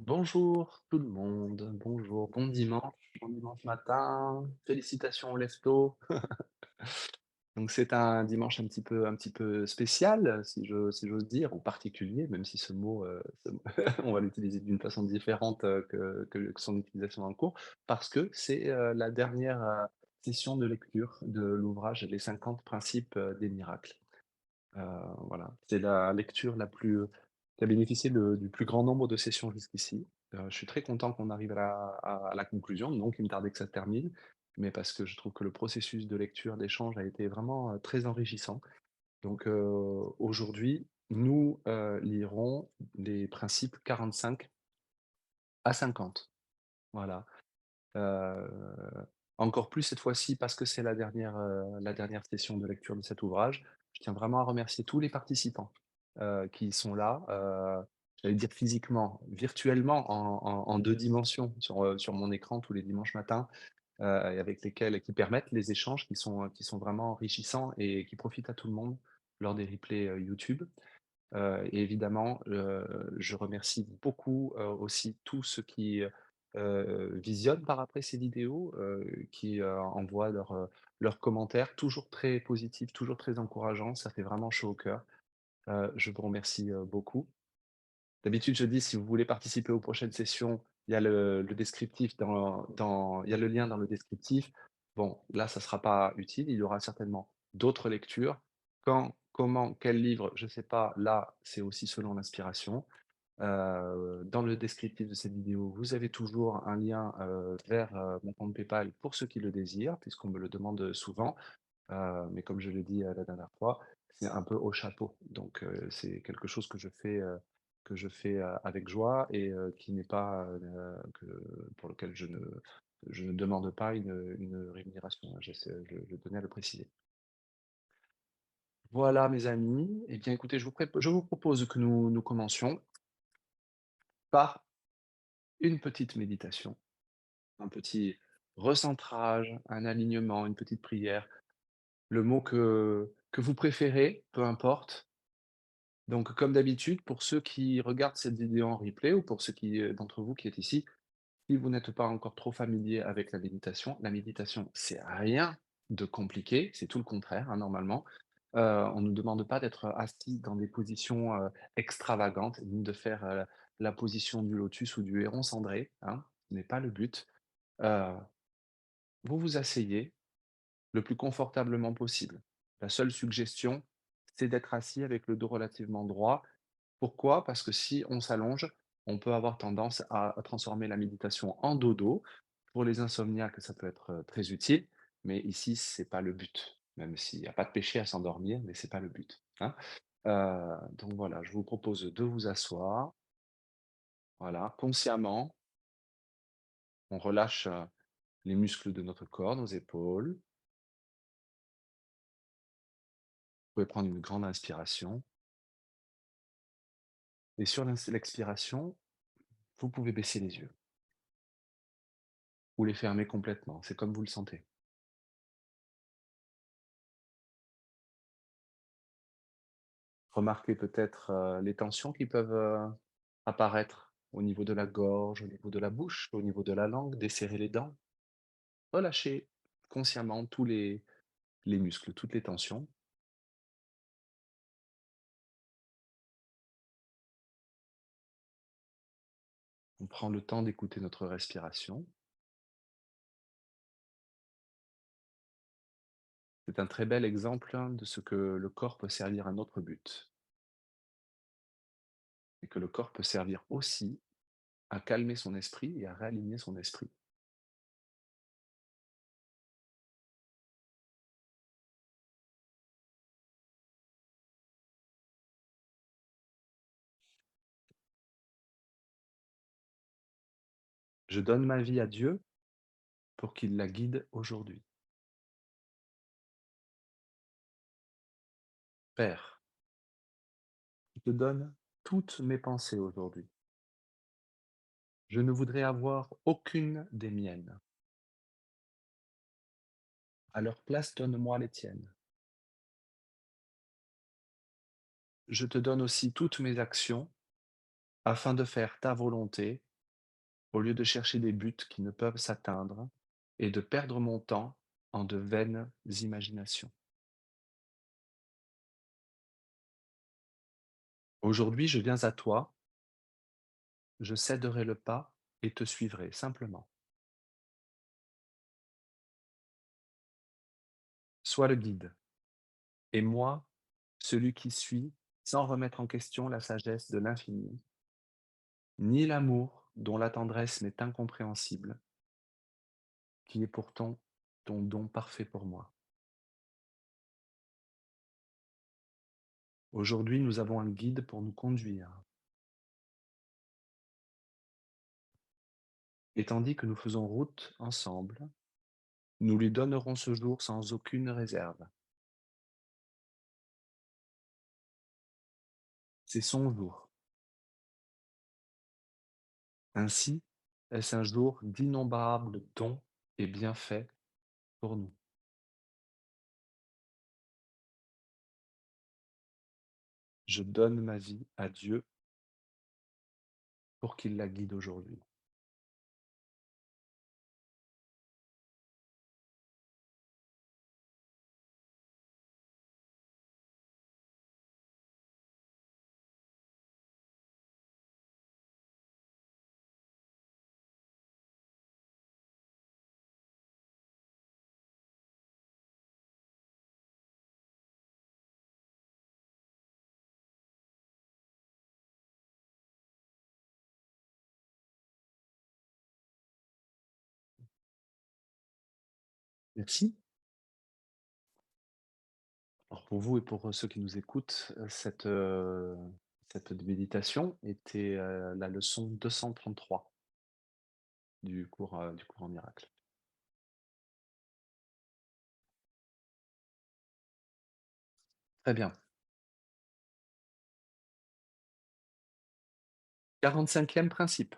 Bonjour tout le monde, bonjour, bon dimanche matin, félicitations au lève-tôt. Donc c'est un dimanche un petit peu spécial, si j'ose dire, ou particulier, même si ce mot on va l'utiliser d'une façon différente, que son utilisation dans le cours, parce que c'est, la dernière, session de lecture de l'ouvrage «Les 50 principes, des miracles». Heu, voilà, c'est la lecture la plus, qui a bénéficié du plus grand nombre de sessions jusqu'ici. Je suis très content qu'on arrive à la conclusion, non qu'il me tardait que ça se termine, mais parce que je trouve que le processus de lecture, d'échange a été vraiment, très enrichissant. Donc, aujourd'hui, nous, lirons les principes 45 à 50. Voilà. Heu, Encore plus cette fois-ci parce que c'est la dernière session de lecture de cet ouvrage. Je tiens vraiment à remercier tous les participants, qui sont là, j'allais dire physiquement, virtuellement en 2 dimensions sur mon écran tous les dimanches matins, et avec lesquels et qui permettent les échanges qui sont vraiment enrichissants et qui profitent à tout le monde lors des replays, YouTube. Et évidemment, je remercie beaucoup, aussi tous ceux qui, visionnent par après ces vidéos, qui, envoient leurs commentaires, toujours très positifs, toujours très encourageants. Ça fait vraiment chaud au cœur. Je vous remercie, beaucoup. D'habitude, je dis si vous voulez participer aux prochaines sessions, il y a le descriptif il y a le lien dans le descriptif. Bon, là, ça ne sera pas utile, il y aura certainement d'autres lectures. Quand, comment, quel livre, je ne sais pas, là, c'est aussi selon l'inspiration. Dans le descriptif de cette vidéo, vous avez toujours un lien, vers, mon compte PayPal pour ceux qui le désirent, puisqu'on me le demande souvent. Mais comme je l'ai dit, la dernière fois, c'est un peu au chapeau. Donc, c'est quelque chose que je fais avec joie et qui n'est pas, que pour lequel je ne demande pas une rémunération, hein. Je tenais à le préciser. Voilà mes amis, eh bien écoutez, je vous propose que nous commencions par une petite méditation, un petit recentrage, un alignement, une petite prière, le mot que vous préférez, peu importe. Donc, comme d'habitude, pour ceux qui regardent cette vidéo en replay ou pour ceux d'entre vous qui êtes ici, si vous n'êtes pas encore trop familier avec la méditation, c'est rien de compliqué, c'est tout le contraire, hein, normalement. On ne nous demande pas d'être assis dans des positions extravagantes, ni de faire la position du lotus ou du héron cendré, hein, ce n'est pas le but. Euh, Vous vous asseyez le plus confortablement possible. La seule suggestion, c'est d'être assis avec le dos relativement droit. Pourquoi? Parce que si on s'allonge, on peut avoir tendance à transformer la méditation en dodo. Pour les insomniaques, ça peut être très utile, mais ici, c'est pas le but. Même s'il n'y a pas de péché à s'endormir, mais c'est pas le but, hein. Donc voilà, je vous propose de vous asseoir, voilà, consciemment. On relâche les muscles de notre corps, nos épaules. Vous pouvez prendre une grande inspiration. Et sur l'expiration, vous pouvez baisser les yeux ou les fermer complètement, c'est comme vous le sentez. Remarquez peut-être, les tensions qui peuvent, apparaître au niveau de la gorge, au niveau de la bouche, au niveau de la langue, desserrer les dents. Relâchez consciemment tous les muscles, toutes les tensions. On prend le temps d'écouter notre respiration. C'est un très bel exemple, hein, de ce que le corps peut servir à notre but et que le corps peut servir aussi à calmer son esprit et à réaligner son esprit. Je donne ma vie à Dieu pour qu'il la guide aujourd'hui. Père, je te donne toutes mes pensées aujourd'hui. Je ne voudrais avoir aucune des miennes. À leur place, donne-moi les tiennes. Je te donne aussi toutes mes actions afin de faire ta volonté au lieu de chercher des buts qui ne peuvent s'atteindre et de perdre mon temps en de vaines imaginations. Aujourd'hui, je viens à toi, je céderai le pas et te suivrai simplement. Sois le guide, et moi, celui qui suit, sans remettre en question la sagesse de l'infini, ni l'amour dont la tendresse m'est incompréhensible, qui est pourtant ton don parfait pour moi. Aujourd'hui, nous avons un guide pour nous conduire, et tandis que nous faisons route ensemble, nous lui donnerons ce jour sans aucune réserve. C'est son jour. Ainsi, est-ce un jour d'innombrables dons et bienfaits pour nous. Je donne ma vie à Dieu pour qu'il la guide aujourd'hui. Merci. Alors pour vous et pour ceux qui nous écoutent, cette méditation était, la leçon 233 du cours en miracle. Très bien. 45e principe.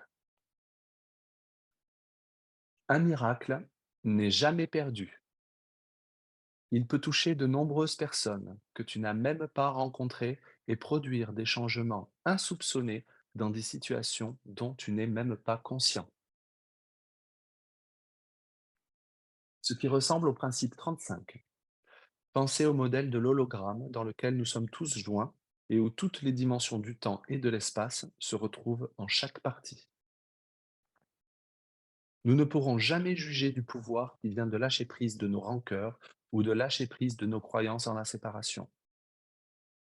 Un miracle n'est jamais perdu. Il peut toucher de nombreuses personnes que tu n'as même pas rencontrées et produire des changements insoupçonnés dans des situations dont tu n'es même pas conscient. Ce qui ressemble au principe 35. Pensez au modèle de l'hologramme dans lequel nous sommes tous joints et où toutes les dimensions du temps et de l'espace se retrouvent en chaque partie. Nous ne pourrons jamais juger du pouvoir qui vient de lâcher prise de nos rancœurs ou de lâcher prise de nos croyances en la séparation.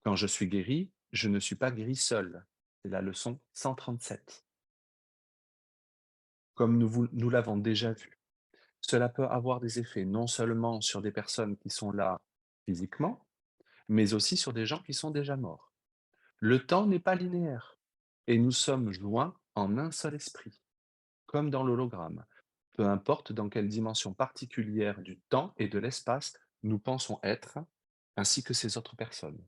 Quand je suis guéri, je ne suis pas guéri seul. C'est la leçon 137. Comme nous l'avons déjà vu, cela peut avoir des effets non seulement sur des personnes qui sont là physiquement, mais aussi sur des gens qui sont déjà morts. Le temps n'est pas linéaire et nous sommes joints en un seul esprit, comme dans l'hologramme. Peu importe dans quelle dimension particulière du temps et de l'espace nous pensons être, ainsi que ces autres personnes.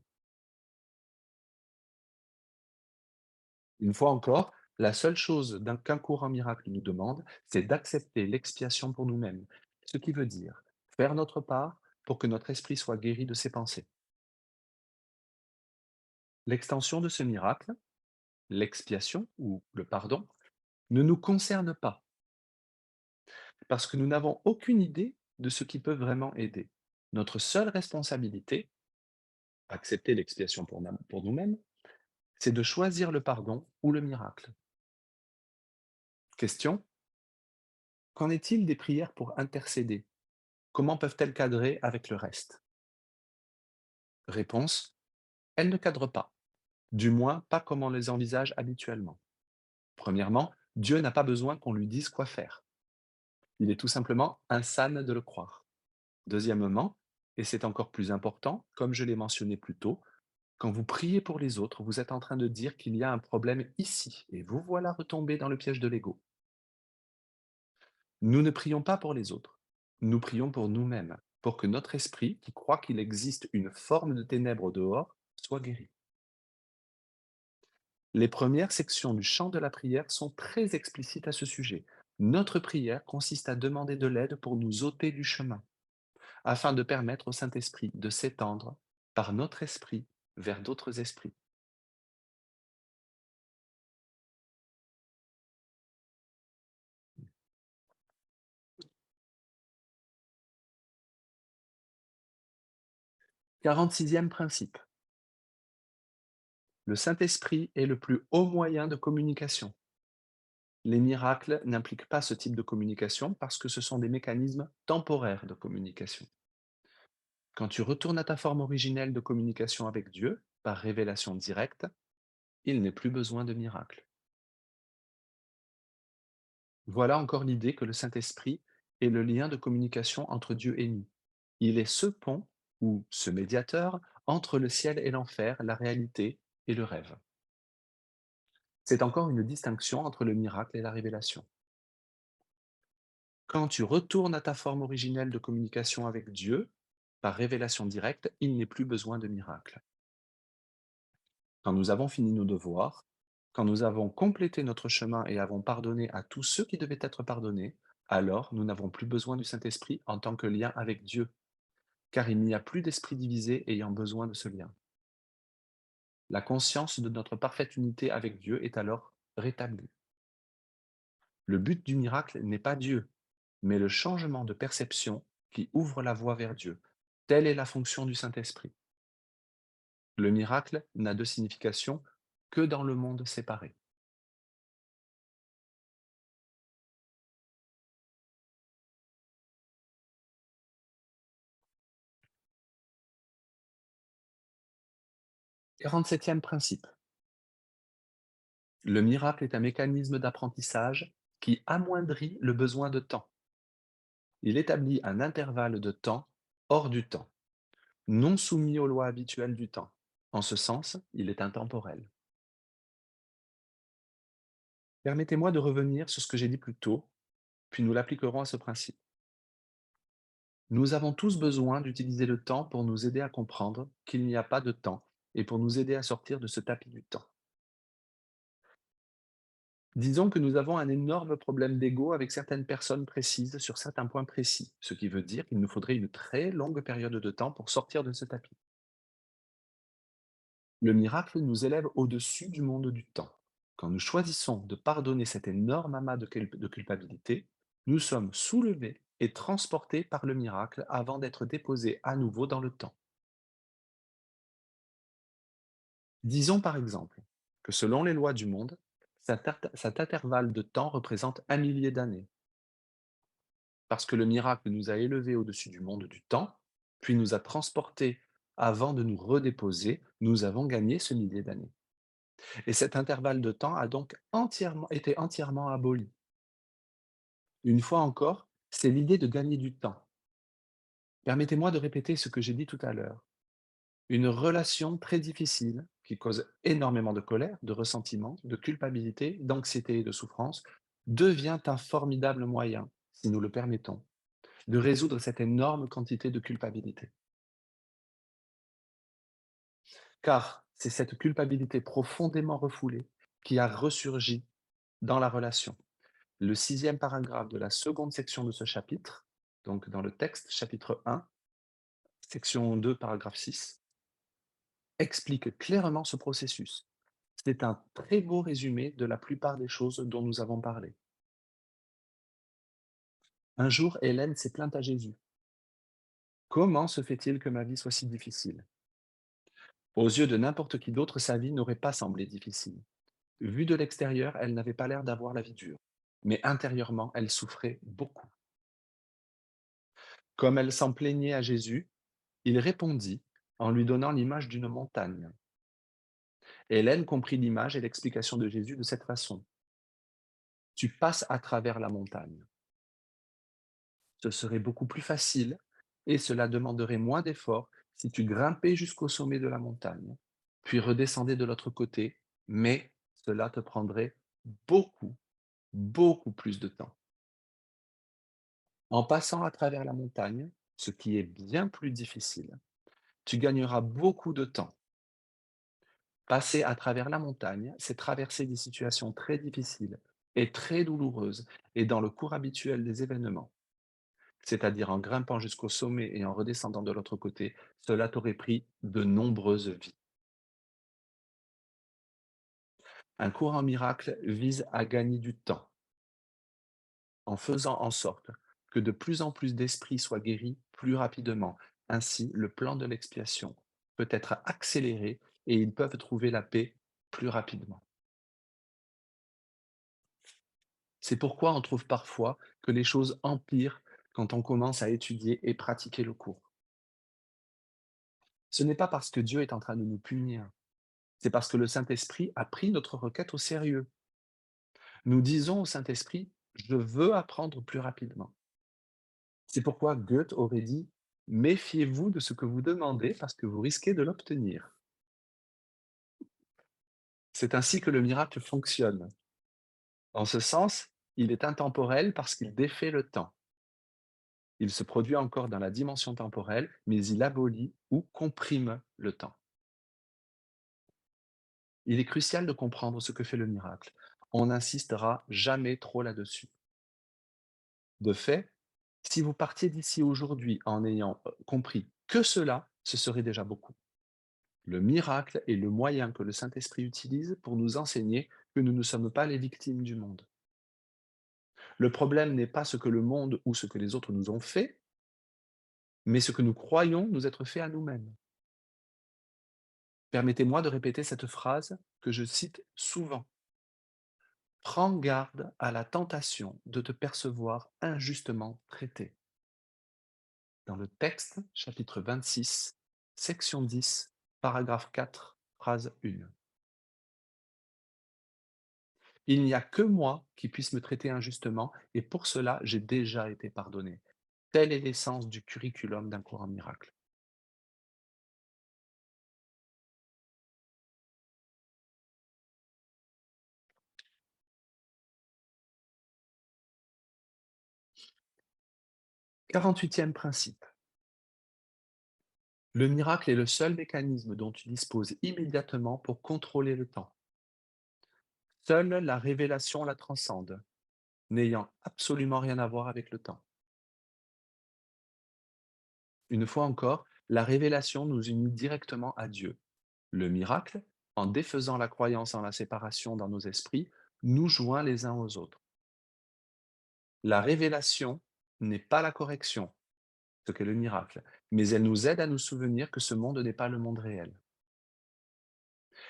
Une fois encore, la seule chose qu'un courant miracle nous demande, c'est d'accepter l'expiation pour nous-mêmes, ce qui veut dire faire notre part pour que notre esprit soit guéri de ses pensées. L'extension de ce miracle, l'expiation ou le pardon, ne nous concerne pas parce que nous n'avons aucune idée de ce qui peut vraiment aider. Notre seule responsabilité, accepter l'expiation pour nous-mêmes, c'est de choisir le pardon ou le miracle. Question, qu'en est-il des prières pour intercéder? Comment peuvent-elles cadrer avec le reste? Réponse, elles ne cadrent pas, du moins pas comme on les envisage habituellement. Premièrement, Dieu n'a pas besoin qu'on lui dise quoi faire. Il est tout simplement insane de le croire. Deuxièmement, et c'est encore plus important, comme je l'ai mentionné plus tôt, quand vous priez pour les autres, vous êtes en train de dire qu'il y a un problème ici, et vous voilà retombé dans le piège de l'ego. Nous ne prions pas pour les autres, nous prions pour nous-mêmes, pour que notre esprit, qui croit qu'il existe une forme de ténèbres au dehors, soit guéri. Les premières sections du chant de la prière sont très explicites à ce sujet. Notre prière consiste à demander de l'aide pour nous ôter du chemin, afin de permettre au Saint-Esprit de s'étendre par notre esprit vers d'autres esprits. 46e principe. Le Saint-Esprit est le plus haut moyen de communication. Les miracles n'impliquent pas ce type de communication parce que ce sont des mécanismes temporaires de communication. Quand tu retournes à ta forme originelle de communication avec Dieu, par révélation directe, il n'est plus besoin de miracles. Voilà encore l'idée que le Saint-Esprit est le lien de communication entre Dieu et nous. Il est ce pont ou ce médiateur entre le ciel et l'enfer, la réalité et le rêve. C'est encore une distinction entre le miracle et la révélation. Quand tu retournes à ta forme originelle de communication avec Dieu, par révélation directe, il n'est plus besoin de miracle. Quand nous avons fini nos devoirs, quand nous avons complété notre chemin et avons pardonné à tous ceux qui devaient être pardonnés, alors nous n'avons plus besoin du Saint-Esprit en tant que lien avec Dieu, car il n'y a plus d'esprit divisé ayant besoin de ce lien. La conscience de notre parfaite unité avec Dieu est alors rétablie. Le but du miracle n'est pas Dieu, mais le changement de perception qui ouvre la voie vers Dieu. Telle est la fonction du Saint-Esprit. Le miracle n'a de signification que dans le monde séparé. 47e principe. Le miracle est un mécanisme d'apprentissage qui amoindrit le besoin de temps. Il établit un intervalle de temps hors du temps, non soumis aux lois habituelles du temps. En ce sens, il est intemporel. Permettez-moi de revenir sur ce que j'ai dit plus tôt, puis nous l'appliquerons à ce principe. Nous avons tous besoin d'utiliser le temps pour nous aider à comprendre qu'il n'y a pas de temps et pour nous aider à sortir de ce tapis du temps. Disons que nous avons un énorme problème d'ego avec certaines personnes précises sur certains points précis, ce qui veut dire qu'il nous faudrait une très longue période de temps pour sortir de ce tapis. Le miracle nous élève au-dessus du monde du temps. Quand nous choisissons de pardonner cet énorme amas de culpabilité, nous sommes soulevés et transportés par le miracle avant d'être déposés à nouveau dans le temps. Disons par exemple que selon les lois du monde, cet intervalle de temps représente 1 millier d'années, parce que le miracle nous a élevés au-dessus du monde du temps, puis nous a transportés avant de nous redéposer, nous avons gagné ce millier d'années. Et cet intervalle de temps a donc été entièrement aboli. Une fois encore, c'est l'idée de gagner du temps. Permettez-moi de répéter ce que j'ai dit tout à l'heure. Une relation très difficile qui cause énormément de colère, de ressentiment, de culpabilité, d'anxiété et de souffrance devient un formidable moyen, si nous le permettons, de résoudre cette énorme quantité de culpabilité. Car c'est cette culpabilité profondément refoulée qui a ressurgi dans la relation. Le 6e paragraphe de la seconde section de ce chapitre, donc dans le texte, chapitre 1, section 2, paragraphe 6, explique clairement ce processus. C'est un très beau résumé de la plupart des choses dont nous avons parlé. Un jour, Hélène s'est plainte à Jésus. Comment se fait-il que ma vie soit si difficile? Aux yeux de n'importe qui d'autre, sa vie n'aurait pas semblé difficile. Vue de l'extérieur, elle n'avait pas l'air d'avoir la vie dure. Mais intérieurement, elle souffrait beaucoup. Comme elle s'en plaignait à Jésus, il répondit en lui donnant l'image d'une montagne. Hélène comprit l'image et l'explication de Jésus de cette façon. Tu passes à travers la montagne. Ce serait beaucoup plus facile et cela demanderait moins d'efforts si tu grimpais jusqu'au sommet de la montagne, puis redescendais de l'autre côté, mais cela te prendrait beaucoup, beaucoup plus de temps. En passant à travers la montagne, ce qui est bien plus difficile, tu gagneras beaucoup de temps. Passer à travers la montagne, c'est traverser des situations très difficiles et très douloureuses et dans le cours habituel des événements. C'est-à-dire en grimpant jusqu'au sommet et en redescendant de l'autre côté, cela t'aurait pris de nombreuses vies. Un cours en miracle vise à gagner du temps, en faisant en sorte que de plus en plus d'esprits soient guéris plus rapidement, Ainsi, le plan de l'expiation peut être accéléré et ils peuvent trouver la paix plus rapidement. C'est pourquoi on trouve parfois que les choses empirent quand on commence à étudier et pratiquer le cours. Ce n'est pas parce que Dieu est en train de nous punir, c'est parce que le Saint-Esprit a pris notre requête au sérieux. Nous disons au Saint-Esprit, je veux apprendre plus rapidement. C'est pourquoi Goethe aurait dit, méfiez-vous de ce que vous demandez parce que vous risquez de l'obtenir. C'est ainsi que le miracle fonctionne. En ce sens, il est intemporel parce qu'il défait le temps. Il se produit encore dans la dimension temporelle, mais il abolit ou comprime le temps. Il est crucial de comprendre ce que fait le miracle. On n'insistera jamais trop là-dessus. De fait, si vous partiez d'ici aujourd'hui en ayant compris que cela, ce serait déjà beaucoup. Le miracle est le moyen que le Saint-Esprit utilise pour nous enseigner que nous ne sommes pas les victimes du monde. Le problème n'est pas ce que le monde ou ce que les autres nous ont fait, mais ce que nous croyons nous être fait à nous-mêmes. Permettez-moi de répéter cette phrase que je cite souvent. Prends garde à la tentation de te percevoir injustement traité. Dans le texte, chapitre 26, section 10, paragraphe 4, phrase 1. Il n'y a que moi qui puisse me traiter injustement et pour cela j'ai déjà été pardonné. Telle est l'essence du curriculum d'un cours en miracle. 48e principe. Le miracle est le seul mécanisme dont tu disposes immédiatement pour contrôler le temps. Seule la révélation la transcende, n'ayant absolument rien à voir avec le temps. Une fois encore, la révélation nous unit directement à Dieu. Le miracle, en défaisant la croyance en la séparation dans nos esprits, nous joint les uns aux autres. La révélation n'est pas la correction, ce qu'est le miracle, mais elle nous aide à nous souvenir que ce monde n'est pas le monde réel.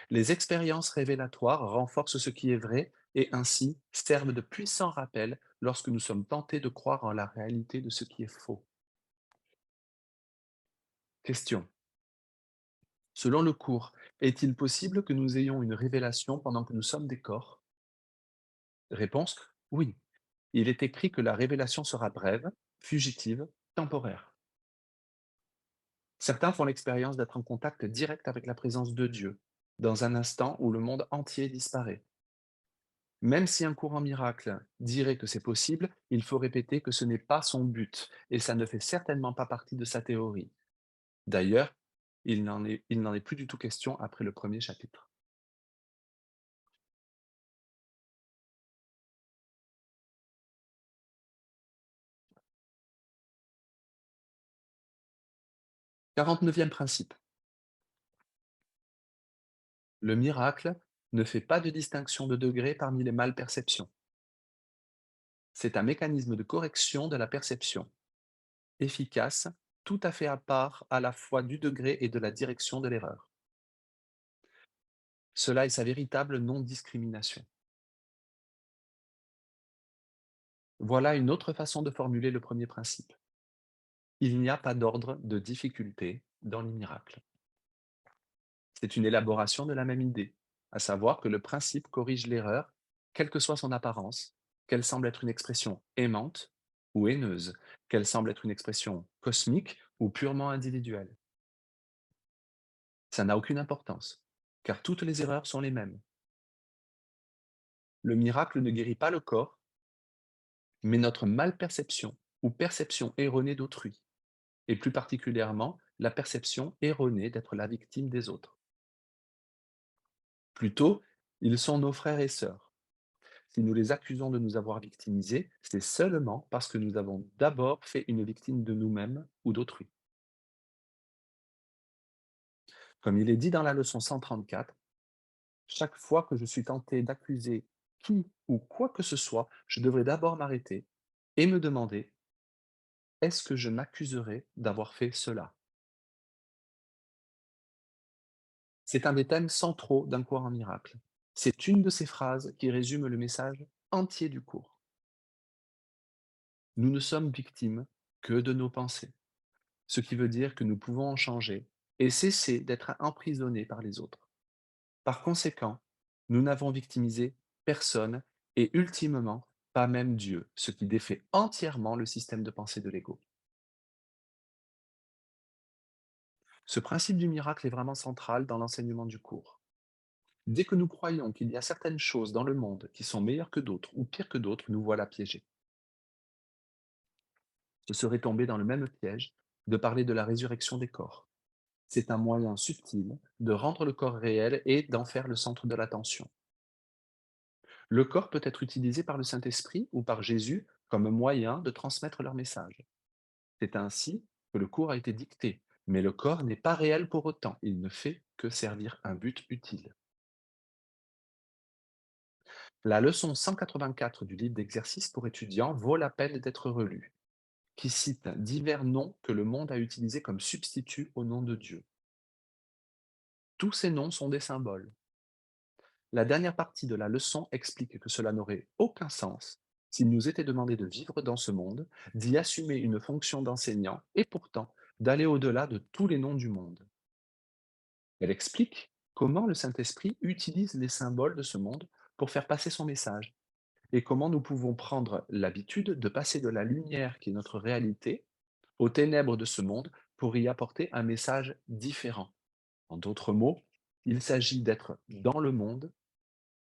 Les expériences révélatoires renforcent ce qui est vrai et ainsi servent de puissants rappels lorsque nous sommes tentés de croire en la réalité de ce qui est faux. Question. Selon le cours, est-il possible que nous ayons une révélation pendant que nous sommes des corps? Réponse. Oui. Il est écrit que la révélation sera brève, fugitive, temporaire. Certains font l'expérience d'être en contact direct avec la présence de Dieu, dans un instant où le monde entier disparaît. Même si un courant miracle dirait que c'est possible, il faut répéter que ce n'est pas son but, et ça ne fait certainement pas partie de sa théorie. D'ailleurs, il n'en est plus du tout question après le premier chapitre. 49e principe. Le miracle ne fait pas de distinction de degré parmi les malperceptions. C'est un mécanisme de correction de la perception, efficace, tout à fait à part à la fois du degré et de la direction de l'erreur. Cela est sa véritable non-discrimination. Voilà une autre façon de formuler le premier principe. Il n'y a pas d'ordre de difficulté dans les miracles. C'est une élaboration de la même idée, à savoir que le principe corrige l'erreur, quelle que soit son apparence, qu'elle semble être une expression aimante ou haineuse, qu'elle semble être une expression cosmique ou purement individuelle. Ça n'a aucune importance, car toutes les erreurs sont les mêmes. Le miracle ne guérit pas le corps, mais notre malperception ou perception erronée d'autrui, et plus particulièrement la perception erronée d'être la victime des autres. Plutôt, ils sont nos frères et sœurs. Si nous les accusons de nous avoir victimisés, c'est seulement parce que nous avons d'abord fait une victime de nous-mêmes ou d'autrui. Comme il est dit dans la leçon 134, chaque fois que je suis tenté d'accuser qui ou quoi que ce soit, je devrais d'abord m'arrêter et me demander, est-ce que je m'accuserais d'avoir fait cela? C'est un des thèmes centraux d'un cours en miracle. C'est une de ces phrases qui résume le message entier du cours. Nous ne sommes victimes que de nos pensées, ce qui veut dire que nous pouvons en changer et cesser d'être emprisonnés par les autres. Par conséquent, nous n'avons victimisé personne et ultimement pas même Dieu, ce qui défait entièrement le système de pensée de l'ego. Ce principe du miracle est vraiment central dans l'enseignement du cours. Dès que nous croyons qu'il y a certaines choses dans le monde qui sont meilleures que d'autres ou pires que d'autres, nous voilà piégés. Ce serait tomber dans le même piège de parler de la résurrection des corps. C'est un moyen subtil de rendre le corps réel et d'en faire le centre de l'attention. Le corps peut être utilisé par le Saint-Esprit ou par Jésus comme moyen de transmettre leur message. C'est ainsi que le cours a été dicté, mais le corps n'est pas réel pour autant, il ne fait que servir un but utile. La leçon 184 du livre d'exercices pour étudiants vaut la peine d'être relue, qui cite divers noms que le monde a utilisés comme substituts au nom de Dieu. Tous ces noms sont des symboles. La dernière partie de la leçon explique que cela n'aurait aucun sens s'il nous était demandé de vivre dans ce monde, d'y assumer une fonction d'enseignant et pourtant d'aller au-delà de tous les noms du monde. Elle explique comment le Saint-Esprit utilise les symboles de ce monde pour faire passer son message et comment nous pouvons prendre l'habitude de passer de la lumière qui est notre réalité aux ténèbres de ce monde pour y apporter un message différent. En d'autres mots, il s'agit d'être dans le monde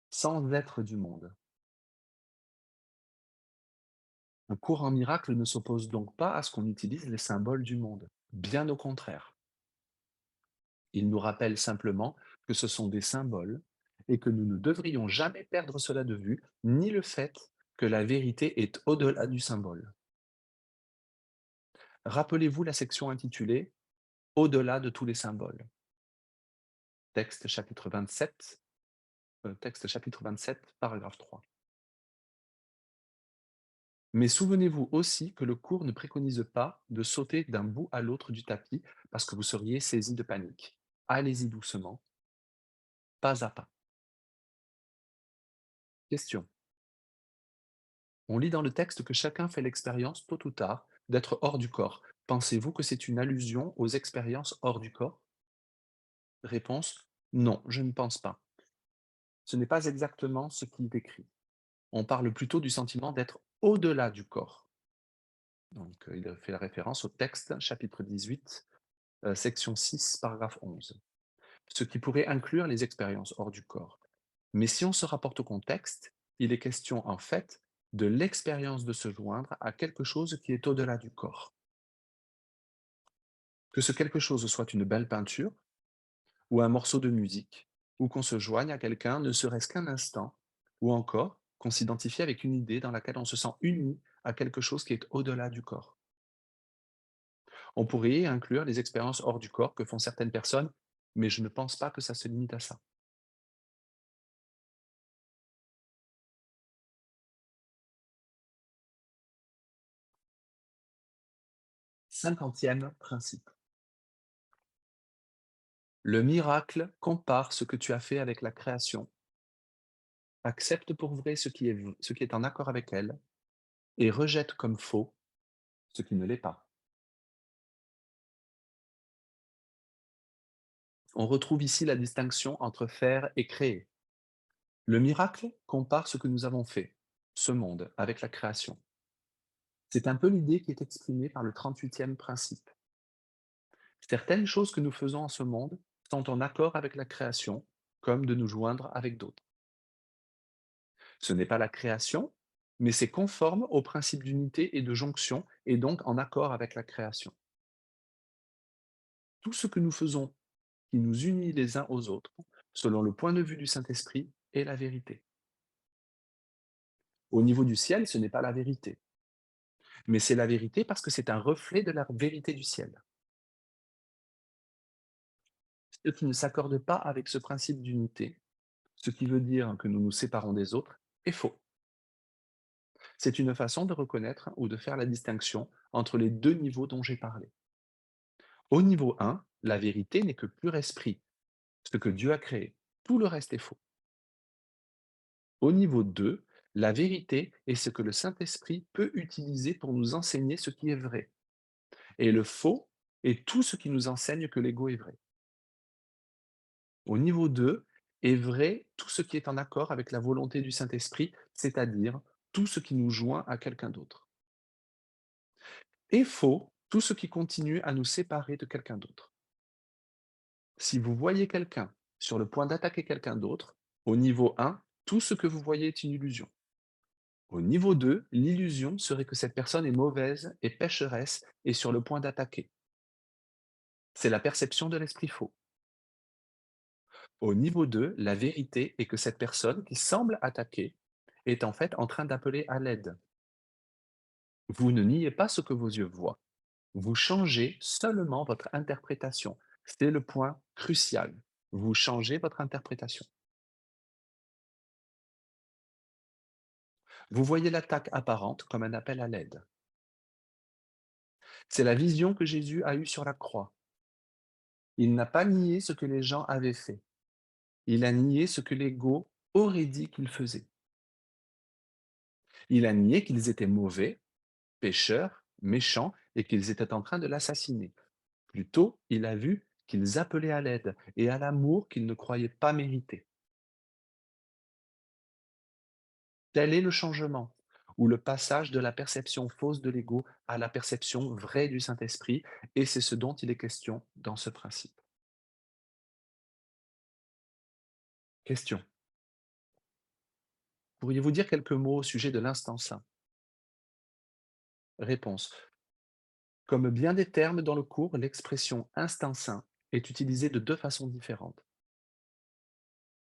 sans être du monde. Un cours en miracle ne s'oppose donc pas à ce qu'on utilise les symboles du monde. Bien au contraire. Il nous rappelle simplement que ce sont des symboles et que nous ne devrions jamais perdre cela de vue, ni le fait que la vérité est au-delà du symbole. Rappelez-vous la section intitulée Au-delà de tous les symboles. Texte chapitre 27, paragraphe 3. Mais souvenez-vous aussi que le cours ne préconise pas de sauter d'un bout à l'autre du tapis parce que vous seriez saisi de panique. Allez-y doucement, pas à pas. Question. On lit dans le texte que chacun fait l'expérience, tôt ou tard, d'être hors du corps. Pensez-vous que c'est une allusion aux expériences hors du corps? Réponse. Non, je ne pense pas. Ce n'est pas exactement ce qui est écrit. On parle plutôt du sentiment d'être au-delà du corps. Donc, il fait la référence au texte, chapitre 18, section 6, paragraphe 11. Ce qui pourrait inclure les expériences hors du corps. Mais si on se rapporte au contexte, il est question en fait de l'expérience de se joindre à quelque chose qui est au-delà du corps. Que ce quelque chose soit une belle peinture ou un morceau de musique, ou qu'on se joigne à quelqu'un ne serait-ce qu'un instant, ou encore qu'on s'identifie avec une idée dans laquelle on se sent uni à quelque chose qui est au-delà du corps. On pourrait y inclure les expériences hors du corps que font certaines personnes, mais je ne pense pas que ça se limite à ça. 50e principe. Le miracle compare ce que tu as fait avec la création, accepte pour vrai ce qui est en accord avec elle, et rejette comme faux ce qui ne l'est pas. On retrouve ici la distinction entre faire et créer. Le miracle compare ce que nous avons fait, ce monde, avec la création. C'est un peu l'idée qui est exprimée par le 38e principe. Certaines choses que nous faisons en ce monde sont en accord avec la création, comme de nous joindre avec d'autres. Ce n'est pas la création, mais c'est conforme au principe d'unité et de jonction, et donc en accord avec la création. Tout ce que nous faisons qui nous unit les uns aux autres, selon le point de vue du Saint-Esprit, est la vérité. Au niveau du ciel, ce n'est pas la vérité, mais c'est la vérité parce que c'est un reflet de la vérité du ciel. Ce qui ne s'accorde pas avec ce principe d'unité, ce qui veut dire que nous nous séparons des autres, est faux. C'est une façon de reconnaître ou de faire la distinction entre les deux niveaux dont j'ai parlé. Au niveau 1, la vérité n'est que pur esprit. ce que Dieu a créé. Tout le reste est faux. Au niveau 2, la vérité est ce que le Saint-Esprit peut utiliser pour nous enseigner ce qui est vrai. Et le faux est tout ce qui nous enseigne que l'ego est vrai. Au niveau 2 est vrai tout ce qui est en accord avec la volonté du Saint-Esprit, c'est-à-dire tout ce qui nous joint à quelqu'un d'autre. Et faux tout ce qui continue à nous séparer de quelqu'un d'autre. Si vous voyez quelqu'un sur le point d'attaquer quelqu'un d'autre, au niveau 1, tout ce que vous voyez est une illusion. Au niveau 2, l'illusion serait que cette personne est mauvaise et pécheresse et sur le point d'attaquer. C'est la perception de l'esprit faux. Au niveau 2, la vérité est que cette personne qui semble attaquer est en fait en train d'appeler à l'aide. Vous ne niez pas ce que vos yeux voient. Vous changez seulement votre interprétation. C'est le point crucial. Vous changez votre interprétation. Vous voyez l'attaque apparente comme un appel à l'aide. C'est la vision que Jésus a eue sur la croix. Il n'a pas nié ce que les gens avaient fait. Il a nié ce que l'ego aurait dit qu'il faisait. Il a nié qu'ils étaient mauvais, pécheurs, méchants et qu'ils étaient en train de l'assassiner. Plutôt, il a vu qu'ils appelaient à l'aide et à l'amour qu'ils ne croyaient pas mériter. Tel est le changement, ou le passage de la perception fausse de l'ego à la perception vraie du Saint-Esprit, et c'est ce dont il est question dans ce principe. Question. Pourriez-vous dire quelques mots au sujet de l'instant saint? Réponse. Comme bien des termes dans le cours, l'expression instant saint est utilisée de deux façons différentes.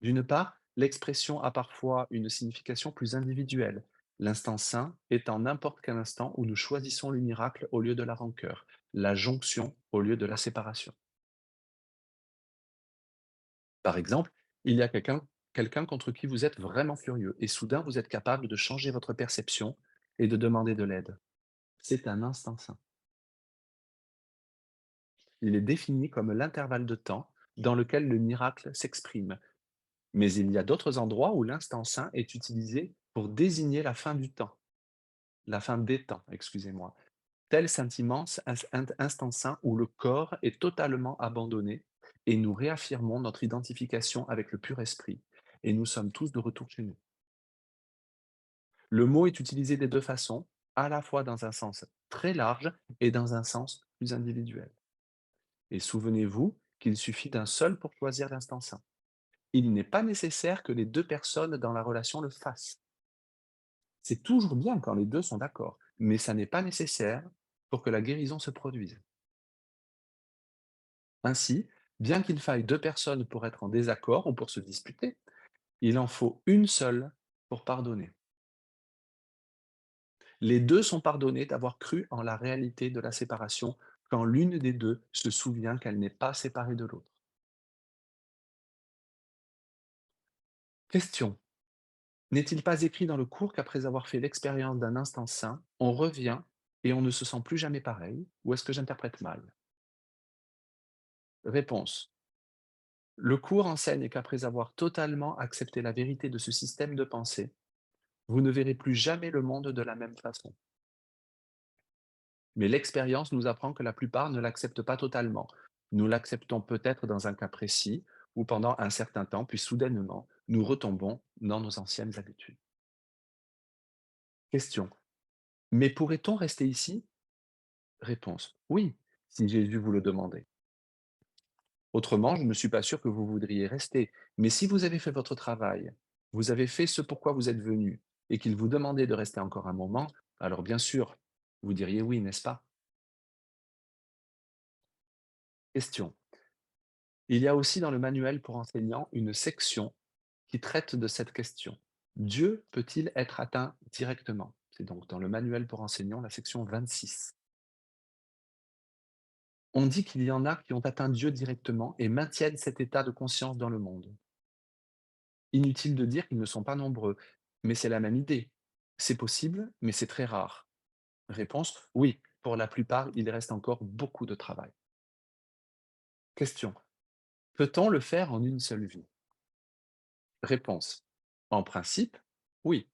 D'une part, l'expression a parfois une signification plus individuelle. L'instant saint étant n'importe quel instant où nous choisissons le miracle au lieu de la rancœur, la jonction au lieu de la séparation. Par exemple, il y a quelqu'un contre qui vous êtes vraiment furieux et soudain vous êtes capable de changer votre perception et de demander de l'aide. C'est un instant saint. Il est défini comme l'intervalle de temps dans lequel le miracle s'exprime. Mais il y a d'autres endroits où l'instant saint est utilisé pour désigner la fin du temps, la fin des temps, excusez-moi. Tel sentiment instant saint où le corps est totalement abandonné et nous réaffirmons notre identification avec le pur esprit et nous sommes tous de retour chez nous. Le mot est utilisé des deux façons, à la fois dans un sens très large et dans un sens plus individuel. Et souvenez-vous qu'il suffit d'un seul pour choisir l'instant saint. Il n'est pas nécessaire que les deux personnes dans la relation le fassent. C'est toujours bien quand les deux sont d'accord, mais ça n'est pas nécessaire pour que la guérison se produise. Ainsi, bien qu'il faille deux personnes pour être en désaccord ou pour se disputer, il en faut une seule pour pardonner. Les deux sont pardonnés d'avoir cru en la réalité de la séparation quand l'une des deux se souvient qu'elle n'est pas séparée de l'autre. Question. N'est-il pas écrit dans le cours qu'après avoir fait l'expérience d'un instant saint, on revient et on ne se sent plus jamais pareil? Ou est-ce que j'interprète mal? Réponse. Le cours enseigne qu'après avoir totalement accepté la vérité de ce système de pensée, vous ne verrez plus jamais le monde de la même façon. Mais l'expérience nous apprend que la plupart ne l'acceptent pas totalement. Nous l'acceptons peut-être dans un cas précis ou pendant un certain temps, puis soudainement, nous retombons dans nos anciennes habitudes. Question. Mais pourrait-on rester ici? Réponse. Oui, si Jésus vous le demandait. Autrement, je ne suis pas sûr que vous voudriez rester. Mais si vous avez fait votre travail, vous avez fait ce pourquoi vous êtes venu, et qu'il vous demandait de rester encore un moment, alors bien sûr, vous diriez oui, n'est-ce pas? Question. Il y a aussi dans le manuel pour enseignants une section qui traite de cette question. Dieu peut-il être atteint directement? C'est donc dans le manuel pour enseignants, la section 26. On dit qu'il y en a qui ont atteint Dieu directement et maintiennent cet état de conscience dans le monde. Inutile de dire qu'ils ne sont pas nombreux, mais c'est la même idée. C'est possible, mais c'est très rare. Réponse, oui, pour la plupart, il reste encore beaucoup de travail. Question. Peut-on le faire en une seule vie? Réponse. En principe, oui,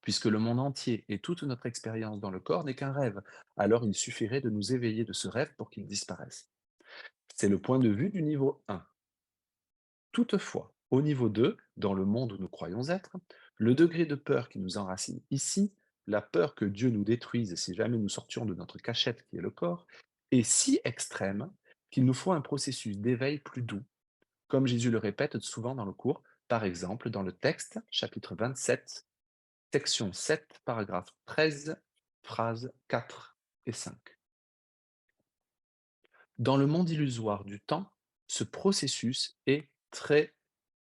puisque le monde entier et toute notre expérience dans le corps n'est qu'un rêve. Alors il suffirait de nous éveiller de ce rêve pour qu'il disparaisse. C'est le point de vue du niveau 1. Toutefois, au niveau 2, dans le monde où nous croyons être, le degré de peur qui nous enracine ici, la peur que Dieu nous détruise si jamais nous sortions de notre cachette qui est le corps, est si extrême qu'il nous faut un processus d'éveil plus doux, comme Jésus le répète souvent dans le cours, par exemple dans le texte, chapitre 27, section 7, paragraphe 13, phrases 4 et 5. Dans le monde illusoire du temps, ce processus est très,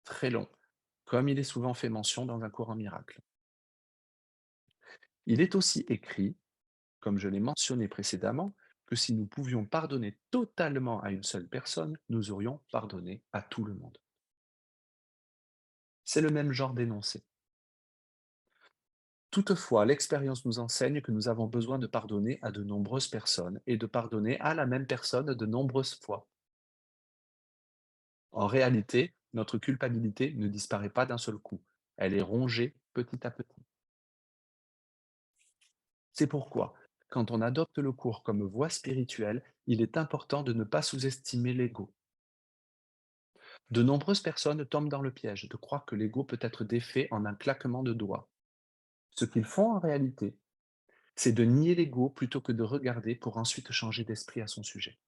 très long, comme il est souvent fait mention dans un cours en miracle. Il est aussi écrit, comme je l'ai mentionné précédemment, que si nous pouvions pardonner totalement à une seule personne, nous aurions pardonné à tout le monde. C'est le même genre d'énoncé. Toutefois, l'expérience nous enseigne que nous avons besoin de pardonner à de nombreuses personnes et de pardonner à la même personne de nombreuses fois. En réalité, notre culpabilité ne disparaît pas d'un seul coup. Elle est rongée petit à petit. C'est pourquoi, quand on adopte le cours comme voie spirituelle, il est important de ne pas sous-estimer l'ego. De nombreuses personnes tombent dans le piège de croire que l'ego peut être défait en un claquement de doigts. Ce qu'ils font en réalité, c'est de nier l'ego plutôt que de regarder pour ensuite changer d'esprit à son sujet.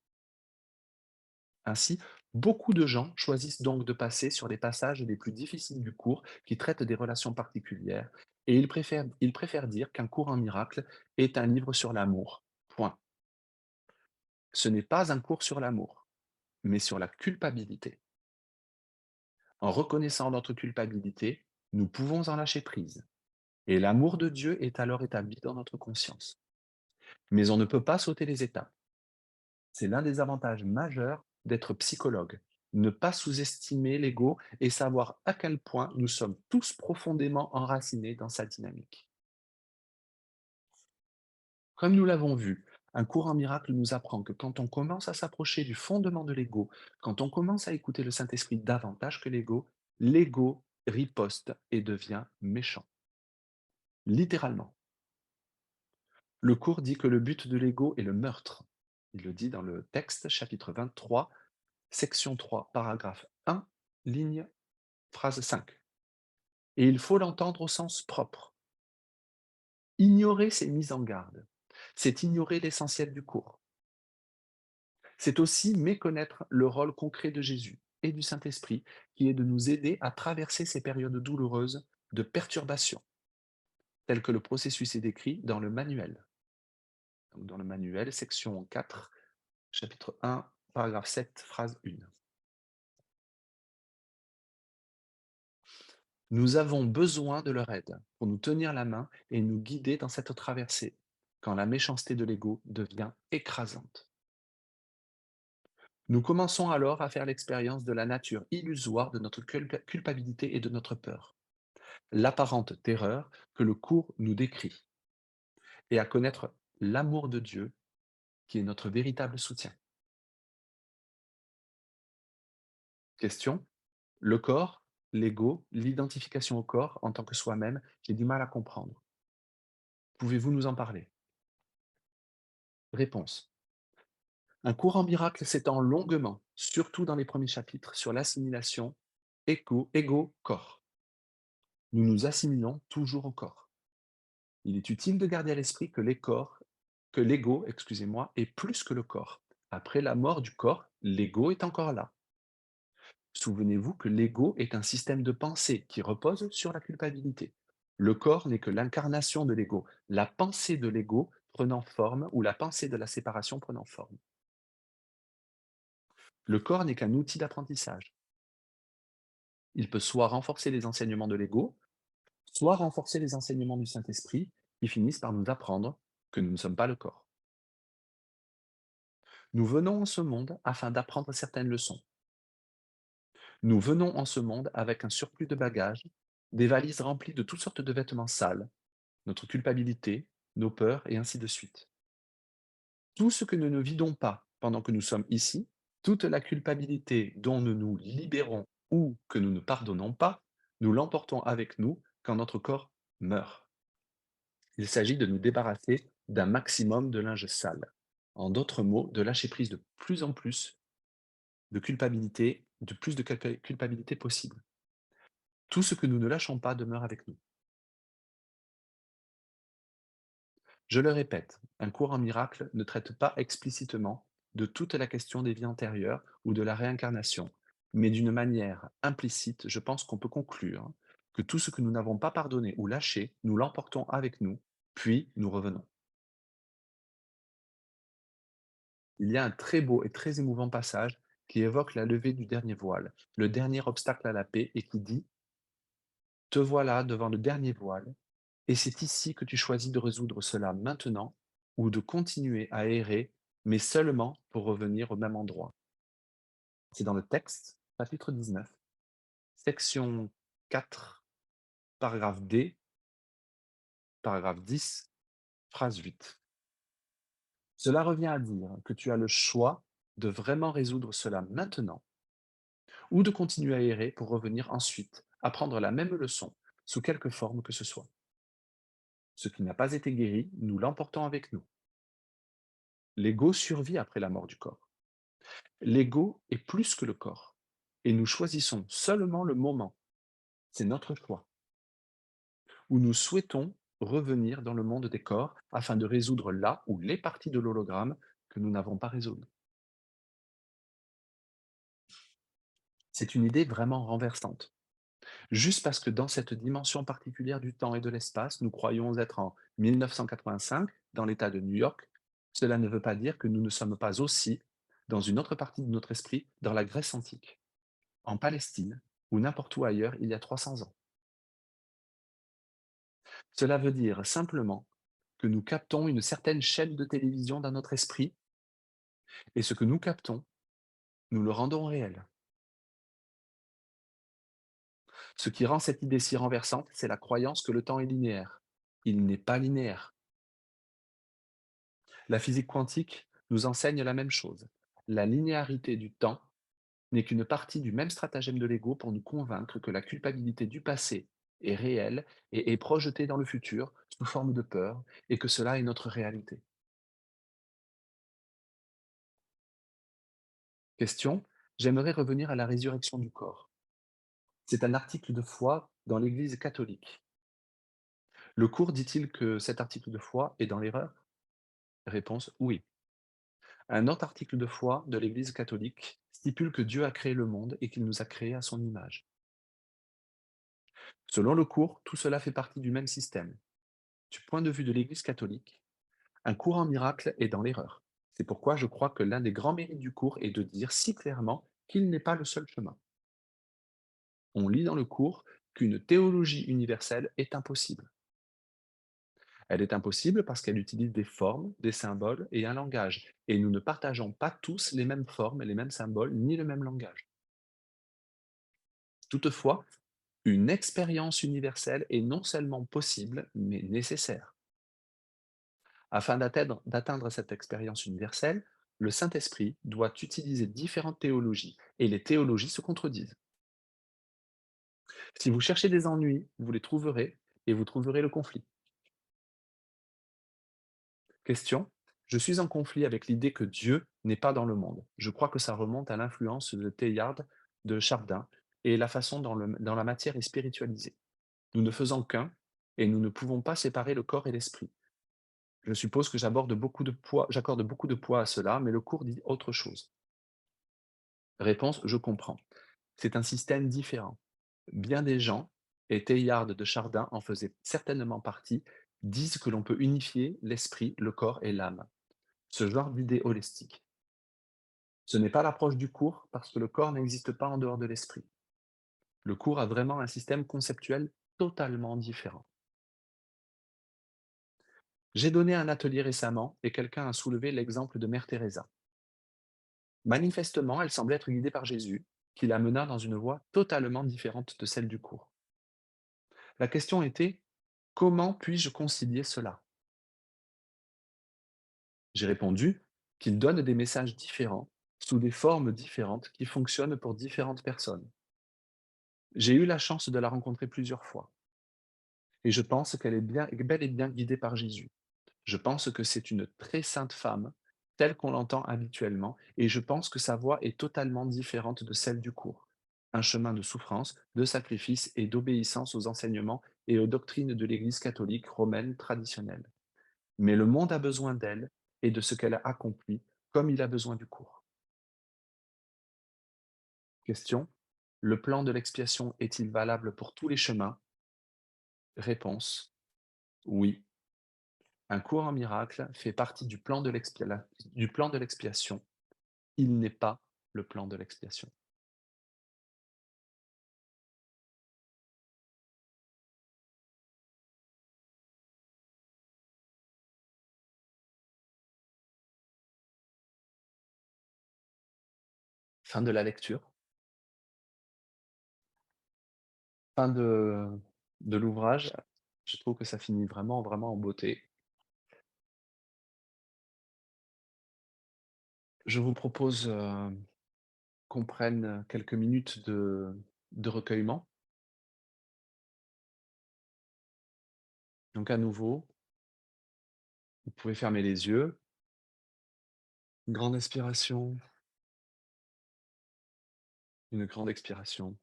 Ainsi, beaucoup de gens choisissent donc de passer sur les passages les plus difficiles du cours qui traitent des relations particulières, et ils préfèrent dire qu'un cours en miracle est un livre sur l'amour. Point. Ce n'est pas un cours sur l'amour, mais sur la culpabilité. En reconnaissant notre culpabilité, nous pouvons en lâcher prise, et l'amour de Dieu est alors établi dans notre conscience. Mais on ne peut pas sauter les étapes. C'est l'un des avantages majeurs d'être psychologue. Ne pas sous-estimer l'ego et savoir à quel point nous sommes tous profondément enracinés dans sa dynamique. Comme nous l'avons vu, un cours en miracle nous apprend que quand on commence à s'approcher du fondement de l'ego, quand on commence à écouter le Saint-Esprit davantage que l'ego riposte et devient méchant. Littéralement. Le cours dit que le but de l'ego est le meurtre. Il le dit dans le texte, chapitre 23, section 3, paragraphe 1, ligne, phrase 5. Et il faut l'entendre au sens propre. Ignorer ces mises en garde, c'est ignorer l'essentiel du cours. C'est aussi méconnaître le rôle concret de Jésus et du Saint-Esprit, qui est de nous aider à traverser ces périodes douloureuses de perturbation, tel que le processus est décrit dans le manuel. Donc dans le manuel, section 4, chapitre 1, paragraphe 7, phrase 1. Nous avons besoin de leur aide pour nous tenir la main et nous guider dans cette traversée, quand la méchanceté de l'ego devient écrasante. Nous commençons alors à faire l'expérience de la nature illusoire de notre culpabilité et de notre peur, l'apparente terreur que le cours nous décrit, et à connaître l'amour de Dieu qui est notre véritable soutien. Question: le corps, l'ego, l'identification au corps en tant que soi-même, j'ai du mal à comprendre. Pouvez-vous nous en parler? Réponse: un cours en miracle s'étend longuement, surtout dans les premiers chapitres, sur l'assimilation ego-corps. Nous nous assimilons toujours au corps. Il est utile de garder à l'esprit que l'ego, excusez-moi, est plus que le corps. Après la mort du corps, l'ego est encore là. Souvenez-vous que l'ego est un système de pensée qui repose sur la culpabilité. Le corps n'est que l'incarnation de l'ego, la pensée de l'ego prenant forme ou la pensée de la séparation prenant forme. Le corps n'est qu'un outil d'apprentissage. Il peut soit renforcer les enseignements de l'ego, soit renforcer les enseignements du Saint-Esprit qui finissent par nous apprendre que nous ne sommes pas le corps. Nous venons en ce monde afin d'apprendre certaines leçons. Nous venons en ce monde avec un surplus de bagages, des valises remplies de toutes sortes de vêtements sales, notre culpabilité, nos peurs et ainsi de suite. Tout ce que nous ne vidons pas pendant que nous sommes ici Toute la culpabilité dont nous nous libérons ou que nous ne pardonnons pas, nous l'emportons avec nous quand notre corps meurt. Il s'agit de nous débarrasser d'un maximum de linge sale. En d'autres mots, de lâcher prise de plus en plus de culpabilité, de plus de culpabilité possible. Tout ce que nous ne lâchons pas demeure avec nous. Je le répète, un cours en miracle ne traite pas explicitement de toute la question des vies antérieures ou de la réincarnation, mais d'une manière implicite, je pense qu'on peut conclure que tout ce que nous n'avons pas pardonné ou lâché, nous l'emportons avec nous, puis nous revenons. Il y a un très beau et très émouvant passage qui évoque la levée du dernier voile, le dernier obstacle à la paix, et qui dit: te voilà devant le dernier voile, et c'est ici que tu choisis de résoudre cela maintenant ou de continuer à errer, mais seulement pour revenir au même endroit. C'est dans le texte, chapitre 19, section 4, paragraphe D, paragraphe 10, phrase 8. Cela revient à dire que tu as le choix de vraiment résoudre cela maintenant ou de continuer à errer pour revenir ensuite, apprendre la même leçon, sous quelque forme que ce soit. Ce qui n'a pas été guéri, nous l'emportons avec nous. L'ego survit après la mort du corps. L'ego est plus que le corps, et nous choisissons seulement le moment, c'est notre choix, où nous souhaitons revenir dans le monde des corps afin de résoudre là ou les parties de l'hologramme que nous n'avons pas résolues. C'est une idée vraiment renversante. Juste parce que dans cette dimension particulière du temps et de l'espace, nous croyons être en 1985, dans l'État de New York, cela ne veut pas dire que nous ne sommes pas aussi, dans une autre partie de notre esprit, dans la Grèce antique, en Palestine ou n'importe où ailleurs il y a 300 ans. Cela veut dire simplement que nous captons une certaine chaîne de télévision dans notre esprit et ce que nous captons, nous le rendons réel. Ce qui rend cette idée si renversante, c'est la croyance que le temps est linéaire. Il n'est pas linéaire. La physique quantique nous enseigne la même chose. La linéarité du temps n'est qu'une partie du même stratagème de l'ego pour nous convaincre que la culpabilité du passé est réelle et est projetée dans le futur sous forme de peur et que cela est notre réalité. Question: j'aimerais revenir à la résurrection du corps. C'est un article de foi dans l'Église catholique. Le cours dit-il que cet article de foi est dans l'erreur? Réponse: oui. Un autre article de foi de l'Église catholique stipule que Dieu a créé le monde et qu'il nous a créés à son image. Selon le cours, tout cela fait partie du même système. Du point de vue de l'Église catholique, un cours en miracle est dans l'erreur. C'est pourquoi je crois que l'un des grands mérites du cours est de dire si clairement qu'il n'est pas le seul chemin. On lit dans le cours qu'une théologie universelle est impossible. Elle est impossible parce qu'elle utilise des formes, des symboles et un langage, et nous ne partageons pas tous les mêmes formes, les mêmes symboles, ni le même langage. Toutefois, une expérience universelle est non seulement possible, mais nécessaire. Afin d'atteindre cette expérience universelle, le Saint-Esprit doit utiliser différentes théologies, et les théologies se contredisent. Si vous cherchez des ennuis, vous les trouverez, et vous trouverez le conflit. Question: je suis en conflit avec l'idée que Dieu n'est pas dans le monde. Je crois que ça remonte à l'influence de Teilhard de Chardin et la façon dont la matière est spiritualisée. Nous ne faisons qu'un et nous ne pouvons pas séparer le corps et l'esprit. Je suppose que j'accorde beaucoup de poids à cela, mais le cours dit autre chose. Réponse: je comprends. C'est un système différent. Bien des gens, et Teilhard de Chardin en faisait certainement partie, disent que l'on peut unifier l'esprit, le corps et l'âme. Ce genre d'idée holistique. Ce n'est pas l'approche du cours parce que le corps n'existe pas en dehors de l'esprit. Le cours a vraiment un système conceptuel totalement différent. J'ai donné un atelier récemment et quelqu'un a soulevé l'exemple de Mère Teresa. Manifestement, elle semble être guidée par Jésus, qui la mena dans une voie totalement différente de celle du cours. La question était: comment puis-je concilier cela? J'ai répondu qu'il donne des messages différents sous des formes différentes qui fonctionnent pour différentes personnes. J'ai eu la chance de la rencontrer plusieurs fois et je pense qu'elle est bien bel et bien guidée par Jésus. Je pense que c'est une très sainte femme, telle qu'on l'entend habituellement, et je pense que sa voix est totalement différente de celle du cours. Un chemin de souffrance, de sacrifice et d'obéissance aux enseignements et aux doctrines de l'Église catholique romaine traditionnelle. Mais le monde a besoin d'elle et de ce qu'elle a accompli, comme il a besoin du cours. Question. Le plan de l'expiation est-il valable pour tous les chemins? Réponse. Oui. Un cours en miracle fait partie du plan de l'expiation. Il n'est pas le plan de l'expiation. Fin de la lecture, fin de l'ouvrage. Je trouve que ça finit vraiment, vraiment en beauté. Je vous propose, qu'on prenne quelques minutes de recueillement. Donc à nouveau, vous pouvez fermer les yeux. Une grande inspiration, une grande expiration.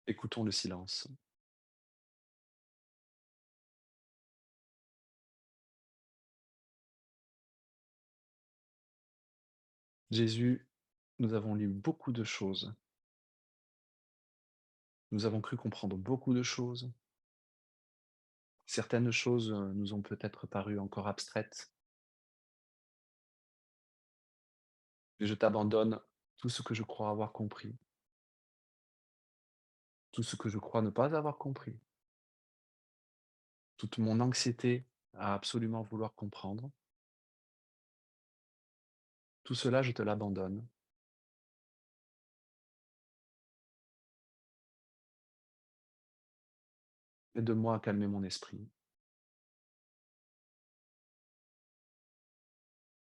Écoutons le silence. Jésus, nous avons lu beaucoup de choses. Nous avons cru comprendre beaucoup de choses. Certaines choses, nous ont peut-être paru encore abstraites, mais je t'abandonne tout ce que je crois avoir compris, tout ce que je crois ne pas avoir compris, toute mon anxiété à absolument vouloir comprendre. Tout cela, je te l'abandonne. Aide-moi à calmer mon esprit.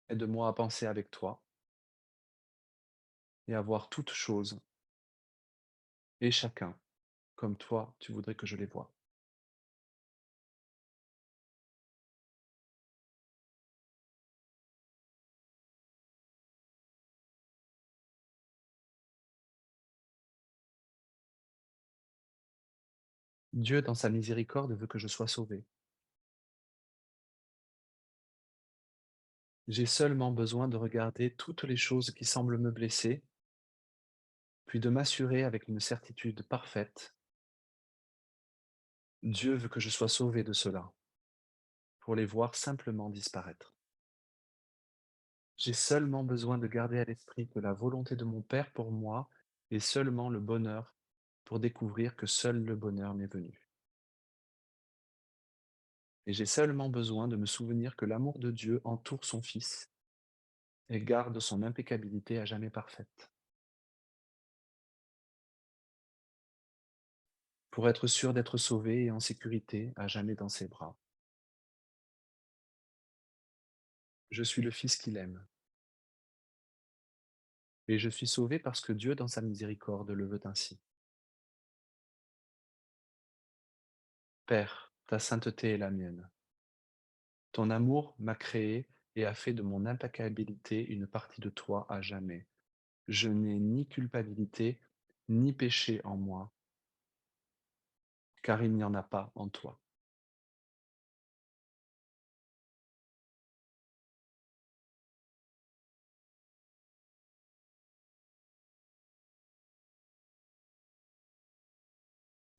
Aide-moi à penser avec toi et à voir toutes choses et chacun comme toi, tu voudrais que je les voie. Dieu, dans sa miséricorde, veut que je sois sauvé. J'ai seulement besoin de regarder toutes les choses qui semblent me blesser, puis de m'assurer avec une certitude parfaite. Dieu veut que je sois sauvé de cela, pour les voir simplement disparaître. J'ai seulement besoin de garder à l'esprit que la volonté de mon Père pour moi est seulement le bonheur, pour découvrir que seul le bonheur m'est venu. Et j'ai seulement besoin de me souvenir que l'amour de Dieu entoure son Fils et garde son impeccabilité à jamais parfaite, pour être sûr d'être sauvé et en sécurité à jamais dans ses bras. Je suis le Fils qu'il aime, et je suis sauvé parce que Dieu, dans sa miséricorde, le veut ainsi. Père, ta sainteté est la mienne. Ton amour m'a créé et a fait de mon impeccabilité une partie de toi à jamais. Je n'ai ni culpabilité, ni péché en moi, car il n'y en a pas en toi.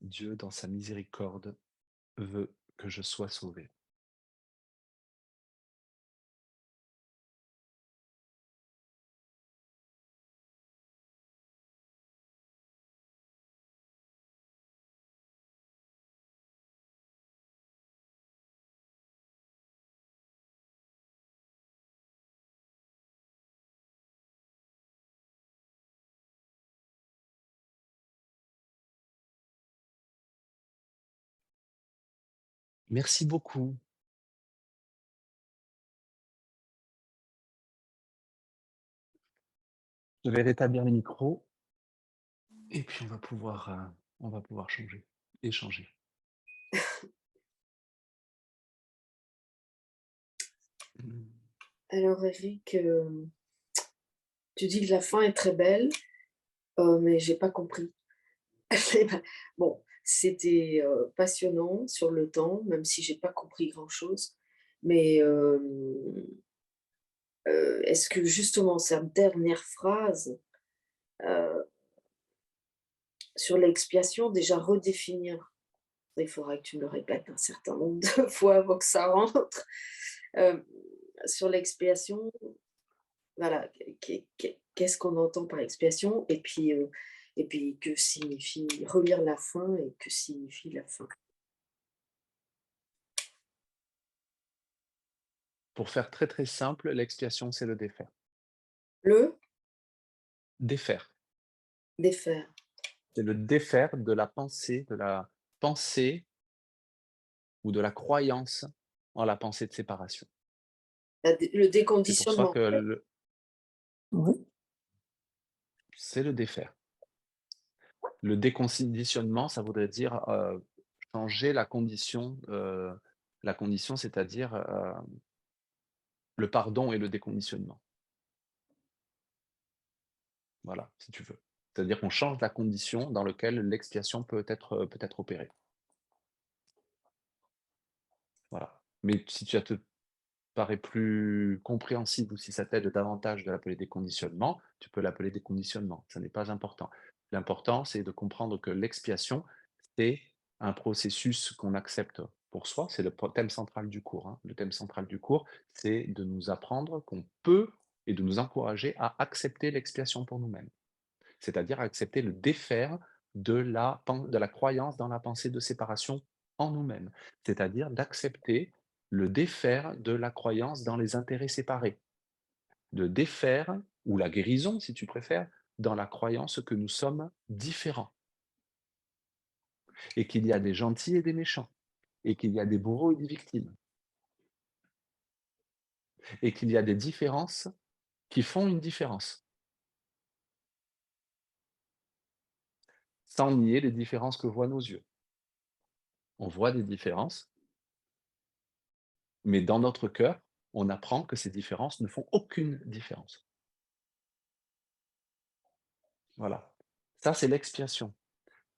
Dieu, dans sa miséricorde, veut que je sois sauvé. Merci beaucoup. Je vais rétablir les micros et puis on va pouvoir échanger. Mmh. Alors Eric, tu dis que la fin est très belle, mais j'ai pas compris. J'ai pas bon, c'était, passionnant sur le temps, même si j'ai pas compris grand-chose, mais est-ce que justement cette dernière phrase, heu, sur l'expiation, déjà redéfinir, il faudra que tu me le répètes un certain nombre de fois avant que ça rentre. Hem, sur l'expiation, voilà, qu'est-ce qu'on entend par expiation? Et puis que signifie relire la fin et que signifie la fin? Pour faire très, très simple, l'expiation, c'est le défaire. Le Défaire, défaire, c'est le défaire de la pensée ou de la croyance en la pensée de séparation. le C'est pour ça déconditionnement. que le Oui. c'est le défaire. Le déconditionnement, ça voudrait dire, changer la condition, c'est-à-dire, le pardon et le déconditionnement. Voilà, si tu veux. C'est-à-dire qu'on change la condition dans lequel l'expiation peut être opérée. Voilà. Mais si ça te paraît plus compréhensible ou si ça t'aide davantage de l'appeler déconditionnement, tu peux l'appeler déconditionnement, ça n'est pas important. L'important, c'est de comprendre que l'expiation, c'est un processus qu'on accepte pour soi, c'est le thème central du cours, hein. Le thème central du cours, c'est de nous apprendre qu'on peut et de nous encourager à accepter l'expiation pour nous-mêmes. C'est-à-dire accepter le défaire de la croyance dans la pensée de séparation en nous-mêmes. C'est-à-dire d'accepter le défaire de la croyance dans les intérêts séparés, de défaire, ou la guérison si tu préfères, dans la croyance que nous sommes différents et qu'il y a des gentils et des méchants et qu'il y a des bourreaux et des victimes et qu'il y a des différences qui font une différence, sans nier les différences que voient nos yeux. On voit des différences, mais dans notre cœur, on apprend que ces différences ne font aucune différence. Voilà. Ça, c'est l'expiation.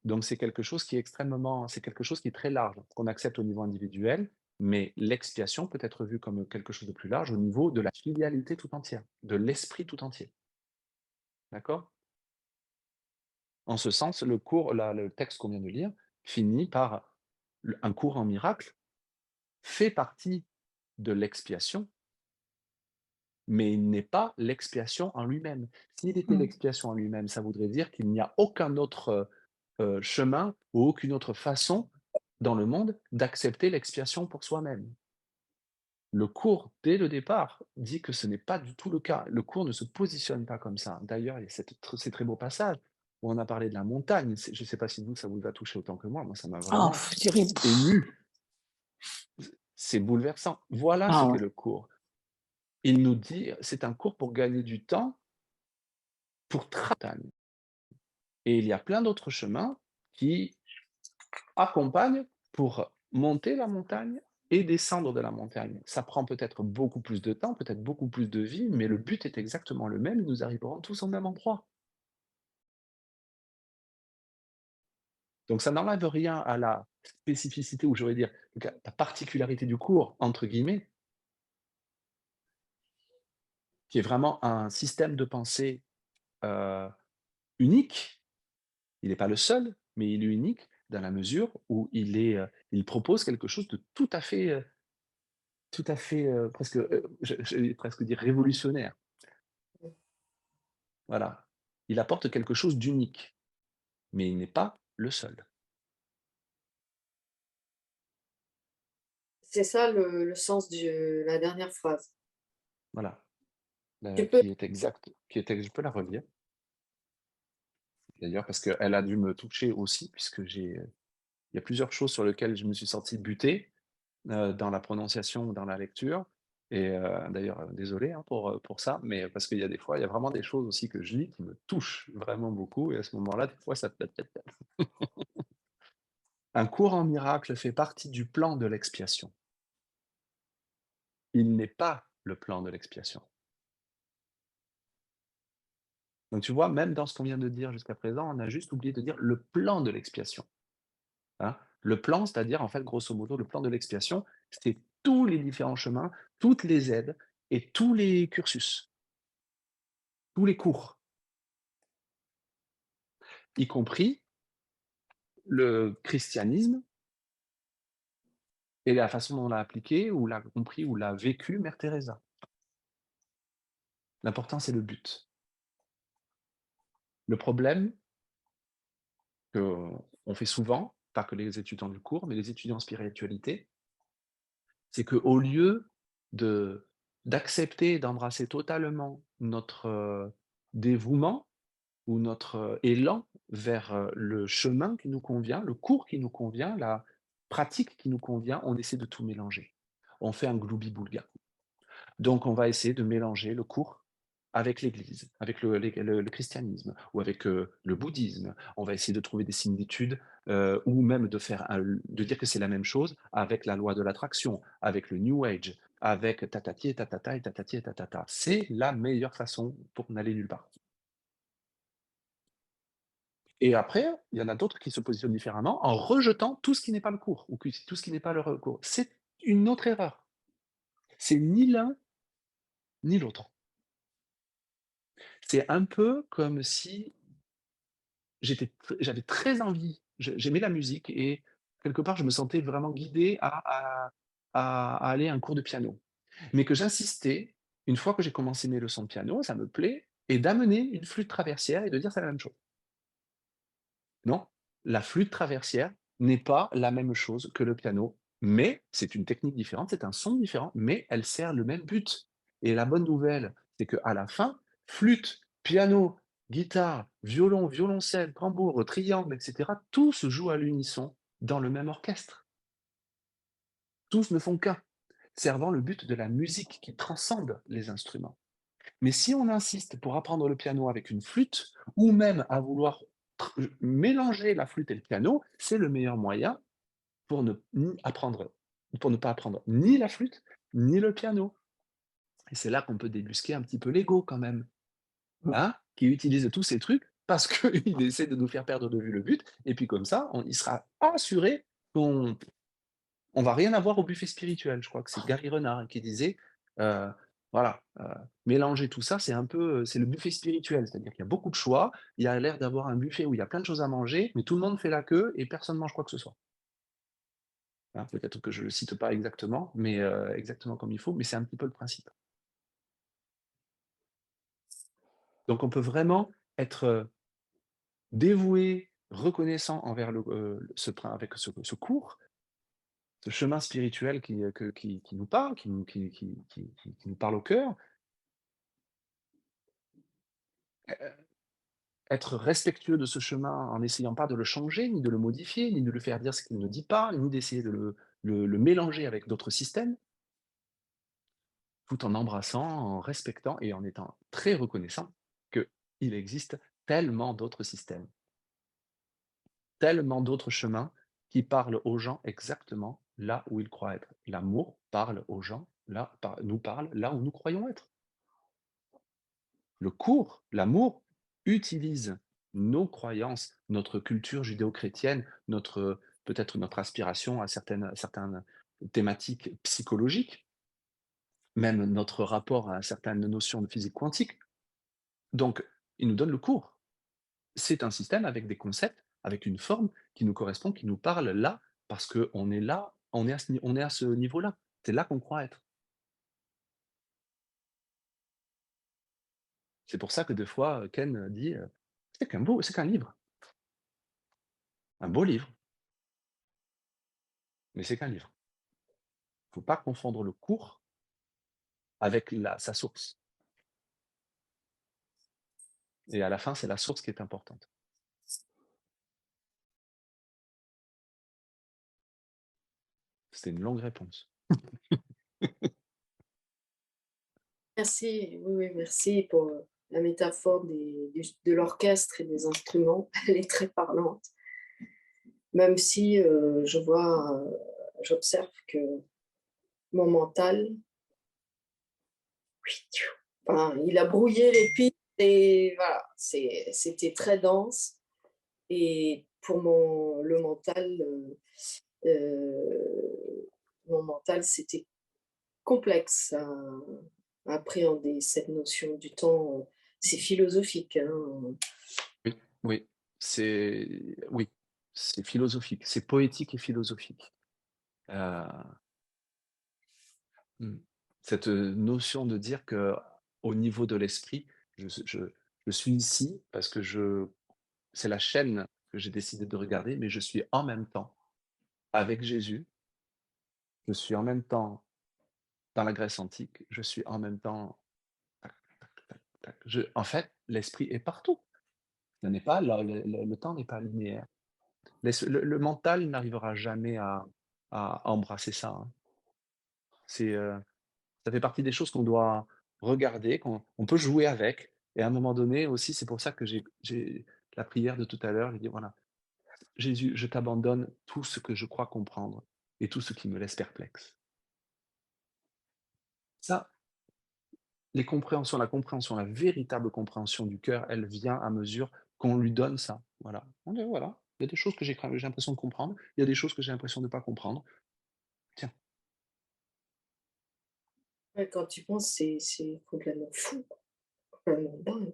Donc c'est quelque chose qui est très large, qu'on accepte au niveau individuel, mais l'expiation peut être vue comme quelque chose de plus large au niveau de la filialité tout entière, de l'esprit tout entier. D'accord? En ce sens, le texte qu'on vient de lire finit par un cours en miracle fait partie de l'expiation, mais il n'est pas l'expiation en lui-même. S'il était Mmh. l'expiation en lui-même, ça voudrait dire qu'il n'y a aucun autre, chemin ou aucune autre façon dans le monde d'accepter l'expiation pour soi-même. Le cours, dès le départ, dit que ce n'est pas du tout le cas. Le cours ne se positionne pas comme ça. D'ailleurs, il y a ces très beaux passages où on a parlé de la montagne. Je ne sais pas si vous, ça vous a touché autant que moi ça m'a Ah, vraiment terrible. ému. C'est bouleversant. Voilà ce Ah ouais. qu'est le cours. Il nous dit c'est un cours pour gagner du temps, pour montagne. Et il y a plein d'autres chemins qui accompagnent pour monter la montagne et descendre de la montagne. Ça prend peut-être beaucoup plus de temps, peut-être beaucoup plus de vie, mais le but est exactement le même, nous arriverons tous au même endroit. Donc ça n'enlève rien à la spécificité ou j'aurais dire, la «particularité» du cours, entre guillemets, qui est vraiment un système de pensée, heu, unique. Il n'est pas le seul, mais il est unique dans la mesure où il propose quelque chose de tout à fait, presque, j'allais presque dire révolutionnaire. Voilà. Il apporte quelque chose d'unique, mais il n'est pas le seul. C'est ça le sens de la dernière phrase. Voilà, Tu peux je peux la relire d'ailleurs parce qu'elle a dû me toucher aussi puisque il y a plusieurs choses sur lesquelles je me suis senti buté. dans la prononciation ou dans la lecture et d'ailleurs, désolé, hein, pour ça, mais parce qu'il y a des fois, il y a vraiment des choses aussi que je lis qui me touchent vraiment beaucoup et à ce moment-là, des fois, ça un cours en miracle fait partie du plan de l'expiation. Il n'est pas le plan de l'expiation. Donc tu vois, même dans ce qu'on vient de dire jusqu'à présent, on a juste oublié de dire le plan de l'expiation, hein. Le plan, c'est-à-dire, en fait, grosso modo, le plan de l'expiation, c'est tous les différents chemins, toutes les aides et tous les cursus, tous les cours, y compris le christianisme et la façon dont on l'a appliqué ou l'a compris ou l'a vécu Mère Teresa. L'important, c'est le but. Le problème qu'on fait souvent, pas que les étudiants du cours, mais les étudiants en spiritualité, c'est qu'au lieu de d'accepter et d'embrasser totalement notre, dévouement ou notre, élan vers, le chemin qui nous convient, le cours qui nous convient, la pratique qui nous convient, on essaie de tout mélanger. On fait un gloubi-boulga. Donc on va essayer de mélanger le cours avec l'Église, avec le christianisme ou avec, le bouddhisme. On va essayer de trouver des similitudes, ou même de dire que c'est la même chose avec la loi de l'attraction, avec le New Age, avec tatati et tatata et tatati et tatata. C'est la meilleure façon pour n'aller nulle part. Et après, il y en a d'autres qui se positionnent différemment en rejetant tout ce qui n'est pas le cours ou tout ce qui n'est pas le cours. C'est une autre erreur. C'est ni l'un ni l'autre. C'est un peu comme si j'avais très envie, j'aimais la musique et quelque part je me sentais vraiment guidé à aller à un cours de piano. Mais que j'insistais, une fois que j'ai commencé mes leçons de piano, ça me plaît et d'amener une flûte traversière et de dire: «C'est la même chose». Non, la flûte traversière n'est pas la même chose que le piano, mais c'est une technique différente, c'est un son différent, mais elle sert le même but. Et la bonne nouvelle, c'est qu'à la fin, flûte, piano, guitare, violon, violoncelle, tambour, triangle, etc., tout se joue à l'unisson dans le même orchestre. Tous ne font qu'un, servant le but de la musique qui transcende les instruments. Mais si on insiste pour apprendre le piano avec une flûte, ou même à vouloir mélanger la flûte et le piano, c'est le meilleur moyen pour pour ne pas apprendre ni la flûte, ni le piano. Et c'est là qu'on peut débusquer un petit peu l'ego quand même, hein, qui utilise tous ces trucs parce qu'il essaie de nous faire perdre de vue le but, et puis comme ça, il sera assuré qu'on on va rien avoir au buffet spirituel. Je crois que c'est Gary Renard qui disait, voilà, mélanger tout ça, c'est un peu, c'est le buffet spirituel. C'est-à-dire qu'il y a beaucoup de choix, il y a l'air d'avoir un buffet où il y a plein de choses à manger, mais tout le monde fait la queue et personne ne mange quoi que ce soit. Hein, peut-être que je le cite pas exactement, mais exactement comme il faut, mais c'est un petit peu le principe. Donc on peut vraiment être, dévoué, reconnaissant envers avec ce cours, ce chemin spirituel qui nous parle, qui nous parle au cœur. Être respectueux de ce chemin en n'essayant pas de le changer, ni de le modifier, ni de lui faire dire ce qu'il ne dit pas, ni d'essayer de le mélanger avec d'autres systèmes, tout en embrassant, en respectant et en étant très reconnaissant qu'il existe tellement d'autres systèmes, tellement d'autres chemins qui parlent aux gens exactement là où ils croient être. L'amour parle aux gens nous parle là où nous croyons être. Le cours, l'amour, utilise nos croyances, notre culture judéo-chrétienne, peut-être notre aspiration à certaines thématiques psychologiques, même notre rapport à certaines notions de physique quantique. Donc, il nous donne le cours. C'est un système avec des concepts, avec une forme qui nous correspond, qui nous parle là, parce qu'on est là, on est à ce niveau-là. C'est là qu'on croit être. C'est pour ça que des fois, Ken dit, c'est qu'un livre, un beau livre, mais c'est qu'un livre. Faut pas confondre le cours avec sa source. Et à la fin, c'est la source qui est importante. C'était une longue réponse. Merci, oui, oui, merci pour, la métaphore de l'orchestre et des instruments. Elle est très parlante. Même si, j'observe que mon mental, enfin, il a brouillé les pistes et voilà, c'était très dense et pour mon mental, c'était complexe à appréhender cette notion du temps, c'est philosophique, hein. Oui, oui, oui, c'est philosophique, c'est poétique et philosophique. Heu, mmh, cette, notion de dire que au niveau de l'esprit, je suis ici parce que c'est la chaîne que j'ai décidé de regarder, mais je suis en même temps avec Jésus, je suis en même temps dans la Grèce antique, je suis en même temps tac, tac, tac, tac. En fait, l'esprit est partout. Ce n'est pas le temps n'est pas linéaire. Le mental n'arrivera jamais à embrasser ça, hein. C'est, ça fait partie des choses qu'on doit regarder, qu'on on peut jouer avec et à un moment donné aussi, c'est pour ça que j'ai la prière de tout à l'heure, j'ai dit: «Voilà, Jésus, je t'abandonne tout ce que je crois comprendre et tout ce qui me laisse perplexe». Ça, la compréhension, la véritable compréhension du cœur, elle vient à mesure qu'on lui donne ça. Voilà. On dit: «Voilà, il y a des choses que j'ai l'impression de comprendre, il y a des choses que j'ai l'impression de ne pas comprendre. Tiens». Ouais, quand tu penses, c'est complètement fou, complètement dingue.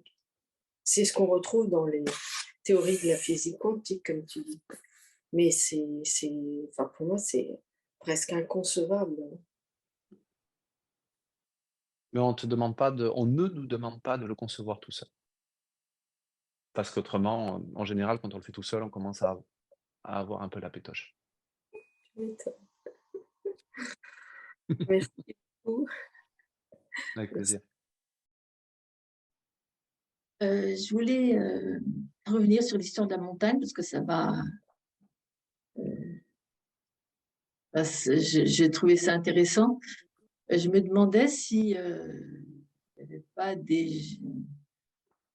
C'est ce qu'on retrouve dans les théories de la physique quantique, comme tu dis. Mais enfin, pour moi, c'est presque inconcevable. Mais on ne nous demande pas de le concevoir tout seul. Parce qu'autrement, en général, quand on le fait tout seul, on commence à avoir un peu la pétoche. Tu m'étonnes. Merci beaucoup. Avec Merci. plaisir. Je voulais, revenir sur l'histoire de la montagne parce que ça m'a, j'ai trouvé ça intéressant. Je me demandais si, il y avait pas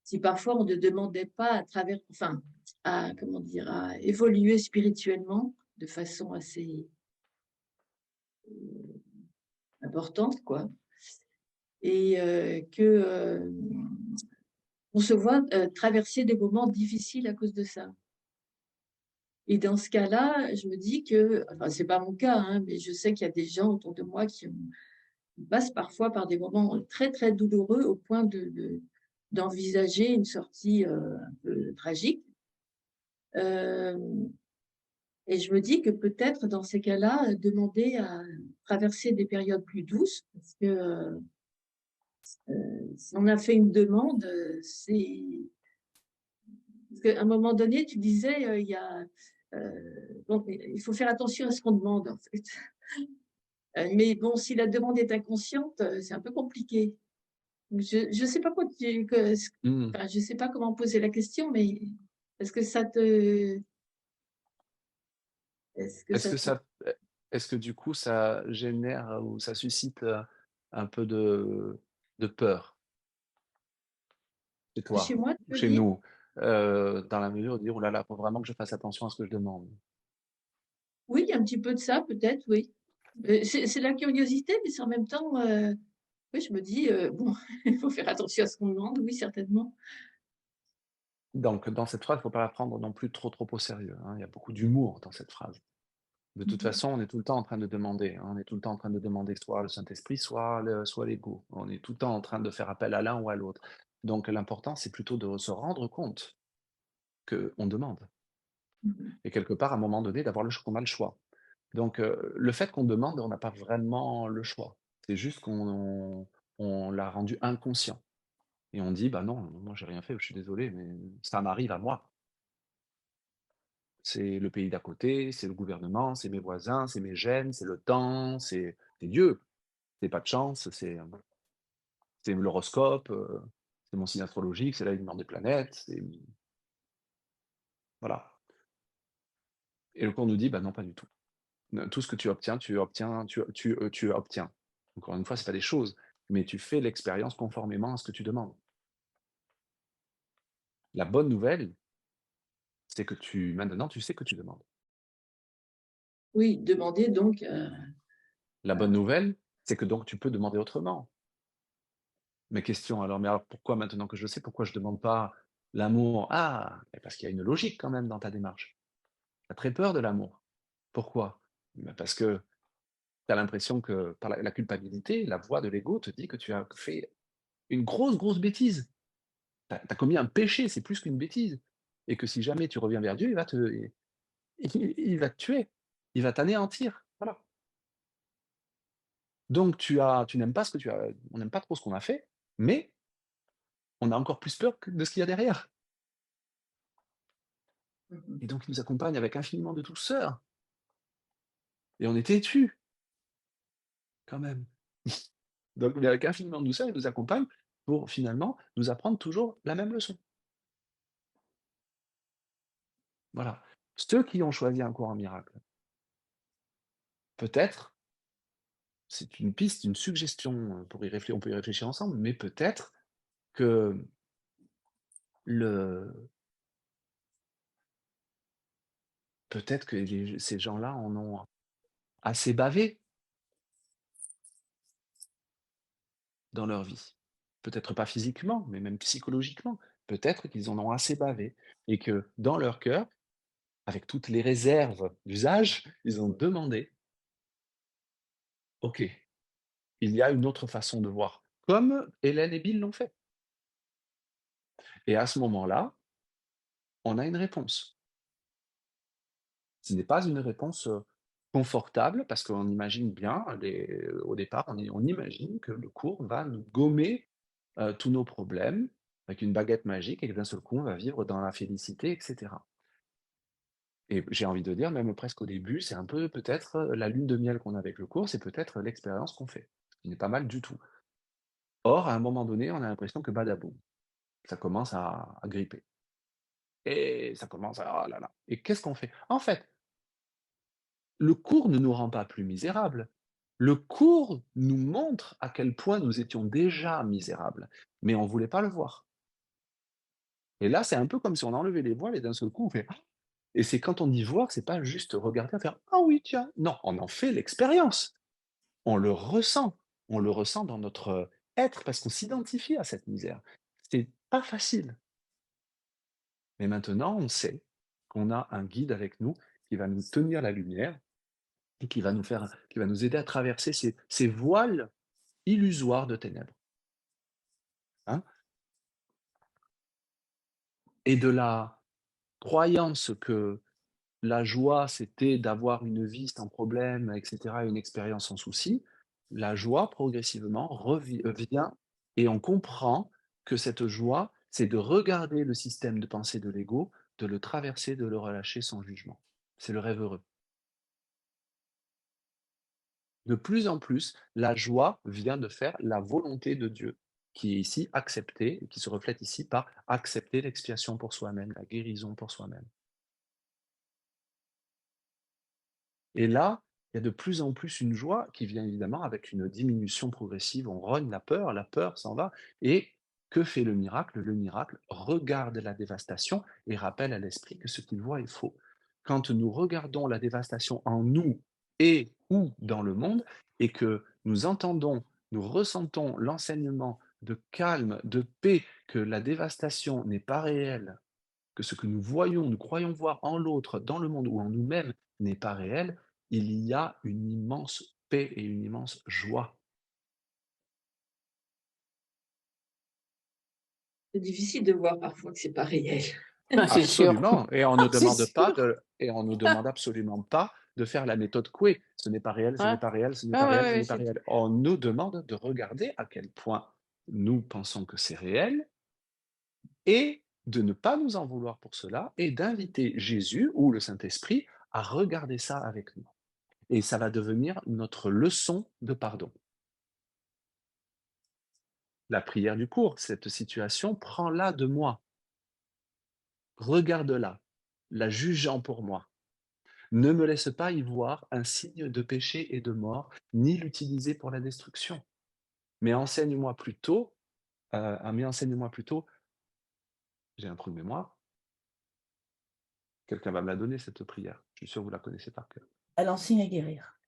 si parfois on ne demandait pas à travers enfin, à comment dire? À évoluer spirituellement de façon assez, importante quoi et on se voit, traverser des moments difficiles à cause de ça. Et dans ce cas-là, je me dis que, enfin, c'est pas mon cas, hein, mais je sais qu'il y a des gens autour de moi qui passent parfois par des moments très, très douloureux au point d'envisager une sortie, un peu tragique. Hem et je me dis que peut-être dans ces cas-là, demander à traverser des périodes plus douces parce que, si on a fait une demande, c'est parce qu'à un moment donné, tu disais, il y a, donc il faut faire attention à ce qu'on demande, en fait. Mais bon, si la demande est inconsciente, c'est un peu compliqué. Je sais pas quoi tu que ce Mmh. enfin, je sais pas comment poser la question, mais est-ce que ça te est-ce que Est-ce ça que te ça est-ce que du coup ça génère ou ça suscite, un peu de peur chez chez toi moi, tu ou veux chez dire? nous? Dans la mesure de dire: «Ouh là là, faut vraiment que je fasse attention à ce que je demande». Oui, il y a un petit peu de ça peut-être, oui. C'est la curiosité, mais c'est en même temps, oui, je me dis, bon, il faut faire attention à ce qu'on demande, oui, certainement. Donc dans cette phrase, il faut pas la prendre non plus trop, trop au sérieux, hein. Il y a beaucoup d'humour dans cette phrase. De toute Mmh. façon, on est tout le temps en train de demander, hein. On est tout le temps en train de demander soit le Saint-Esprit, soit l'ego. On est tout le temps en train de faire appel à l'un ou à l'autre. Donc l'important, c'est plutôt de se rendre compte qu'on demande Mmh. et quelque part, à un moment donné, d'avoir qu'on a le choix. Donc le fait qu'on demande, on n'a pas vraiment le choix. C'est juste on l'a rendu inconscient et on dit: «Bah non, moi j'ai rien fait, je suis désolé, mais ça m'arrive à moi». C'est le pays d'à côté, c'est le gouvernement, c'est mes voisins, c'est mes gènes, c'est le temps, c'est Dieu. C'est pas de chance, c'est l'horoscope, c'est mon signe astrologique, c'est l'alignement des planètes, c'est voilà. Et le cours nous dit: «Bah non, pas du tout». Tout ce que tu obtiens. Encore une fois, c'est pas des choses, mais tu fais l'expérience conformément à ce que tu demandes. La bonne nouvelle, c'est que maintenant, tu sais que tu demandes. Oui, demander donc, La bonne nouvelle, c'est que donc tu peux demander autrement. Mes questions alors, mais alors pourquoi maintenant que je le sais, pourquoi je demande pas l'amour? Ah! Mais parce qu'il y a une logique quand même dans ta démarche. Tu as très peur de l'amour. Pourquoi? Bah, parce que tu as l'impression que par la culpabilité, la voix de l'ego te dit que tu as fait une grosse, grosse bêtise. Tu as commis un péché, c'est plus qu'une bêtise et que si jamais tu reviens vers Dieu, il va te tuer, il va t'anéantir, voilà. Donc tu n'aimes pas ce que tu as on n'aime pas trop ce qu'on a fait, mais on a encore plus peur que de ce qu'il y a derrière mmh et donc il nous accompagne avec infiniment de douceur et on est têtus quand même. Donc mais avec infiniment de douceur, il nous accompagne pour finalement nous apprendre toujours la même leçon. Voilà. Ceux qui ont choisi un cours en miracle, peut-être, c'est une piste, une suggestion, on peut y réfléchir ensemble, mais peut-être que le peut-être que ces gens-là en ont assez bavé dans leur vie. Peut-être pas physiquement, mais même psychologiquement. Peut-être qu'ils en ont assez bavé et que dans leur cœur, avec toutes les réserves d'usage, ils ont demandé: «OK, il y a une autre façon de voir», comme Hélène et Bill l'ont fait. Et à ce moment-là, on a une réponse. Ce n'est pas une réponse, confortable parce qu'on imagine bien au départ, on imagine que le cours va nous gommer, tous nos problèmes avec une baguette magique et que d'un seul coup, on va vivre dans la félicité et cetera. Et j'ai envie de dire, même presque au début, c'est un peu peut-être, la lune de miel qu'on a avec le cours, c'est peut-être l'expérience qu'on fait, ce qui n'est pas mal du tout. Or, à un moment donné, on a l'impression que badaboum, ça commence à gripper et ça commence à oh là là et qu'est-ce qu'on fait? En fait, le cours ne nous rend pas plus misérables. Le cours nous montre à quel point nous étions déjà misérables, mais on ne voulait pas le voir. Et là, c'est un peu comme si on enlevait les voiles et d'un seul coup, on fait «Ah!» et c'est quand on dit voir, c'est pas juste regarder et faire «Ah oui, tiens!» non, on en fait l'expérience. On le ressent. On le ressent dans notre, être parce qu'on s'identifie à cette misère. C'est pas facile, mais maintenant, on sait qu'on a un guide avec nous qui va nous tenir la lumière et qui va nous aider à traverser ces voiles illusoires de ténèbres, hein. Et de la croyance que la joie, c'était d'avoir une vie sans problème et cetera, une expérience sans souci, la joie progressivement vient et on comprend que cette joie, c'est de regarder le système de pensée de l'ego, de le traverser, de le relâcher sans jugement. C'est le rêve heureux. De plus en plus, la joie vient de faire la volonté de Dieu, qui est ici acceptée et qui se reflète ici par accepter l'expiation pour soi-même, la guérison pour soi-même. Et là, il y a de plus en plus une joie qui vient évidemment avec une diminution progressive. On rogne la peur s'en va. Et que fait le miracle? Le miracle regarde la dévastation et rappelle à l'esprit que ce qu'il voit est faux. Quand nous regardons la dévastation en nous et ou dans le monde, et que nous entendons, nous ressentons l'enseignement de calme, de paix, que la dévastation n'est pas réelle, que ce que nous voyons, nous croyons voir en l'autre, dans le monde ou en nous-mêmes n'est pas réel, il y a une immense paix et une immense joie. c'est difficile de voir parfois que c'est pas réel. C'est sûr. Absolument, et on ne C'est demande pas sûr. de et on nous demande absolument pas de faire la méthode Coué. Ce n'est pas réel, ce n'est Ouais. pas réel, ce n'est Ouais, pas ouais, réel, ce ouais, n'est pas réel. On nous demande de regarder à quel point nous pensons que c'est réel et de ne pas nous en vouloir pour cela et d'inviter Jésus ou le Saint-Esprit à regarder ça avec nous. Et ça va devenir notre leçon de pardon. La prière du cours, cette situation, prends-la de moi, regarde-la, la jugeant pour moi. Ne me laisse pas y voir un signe de péché et de mort, ni l'utiliser pour la destruction. Mais enseigne-moi plutôt, mais enseigne-moi plutôt, j'ai un trou de mémoire, quelqu'un va me la donner cette prière, je suis sûr que vous la connaissez par cœur. Elle enseigne à guérir.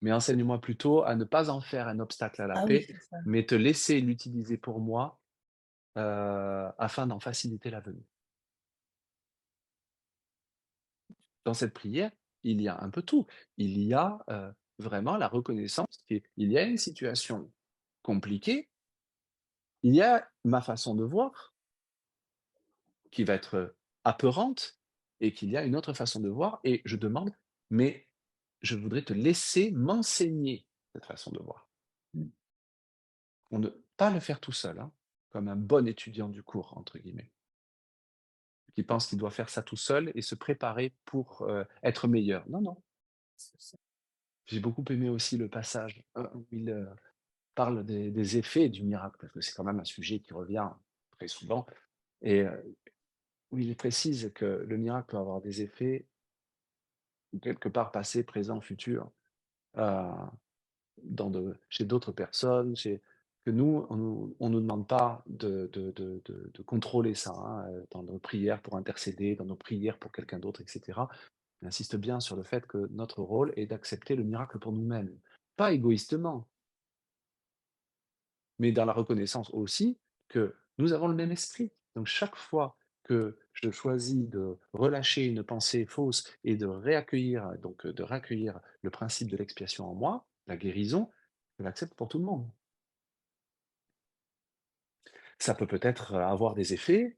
Mais enseigne-moi plutôt à ne pas en faire un obstacle à la Ah oui, paix, c'est ça. mais te laisser l'utiliser pour moi, afin d'en faciliter la venue. Dans cette prière, il y a un peu tout. Il y a, vraiment la reconnaissance qu'il y a une situation compliquée, il y a ma façon de voir qui va être apeurante et qu'il y a une autre façon de voir et je demande: «Mais je voudrais te laisser m'enseigner cette façon de voir». Mmh. On ne pas le faire tout seul, hein, comme un bon étudiant du cours, entre guillemets, qui pense qu'il doit faire ça tout seul et se préparer pour, être meilleur. Non, non. C'est ça. J'ai beaucoup aimé aussi le passage, où il, parle des effets du miracle, parce que c'est quand même un sujet qui revient très souvent et où il précise que le miracle peut avoir des effets quelque part passé, présent, futur, heu, chez d'autres personnes, que nous, on nous demande pas de contrôler ça, hein, dans nos prières pour intercéder, dans nos prières pour quelqu'un d'autre et cetera. On insiste bien sur le fait que notre rôle est d'accepter le miracle pour nous-mêmes. Pas égoïstement, mais dans la reconnaissance aussi que nous avons le même esprit. Donc chaque fois que je choisis de relâcher une pensée fausse et de réaccueillir, donc de réaccueillir le principe de l'expiation en moi, la guérison, je l'accepte pour tout le monde. Ça peut peut-être avoir des effets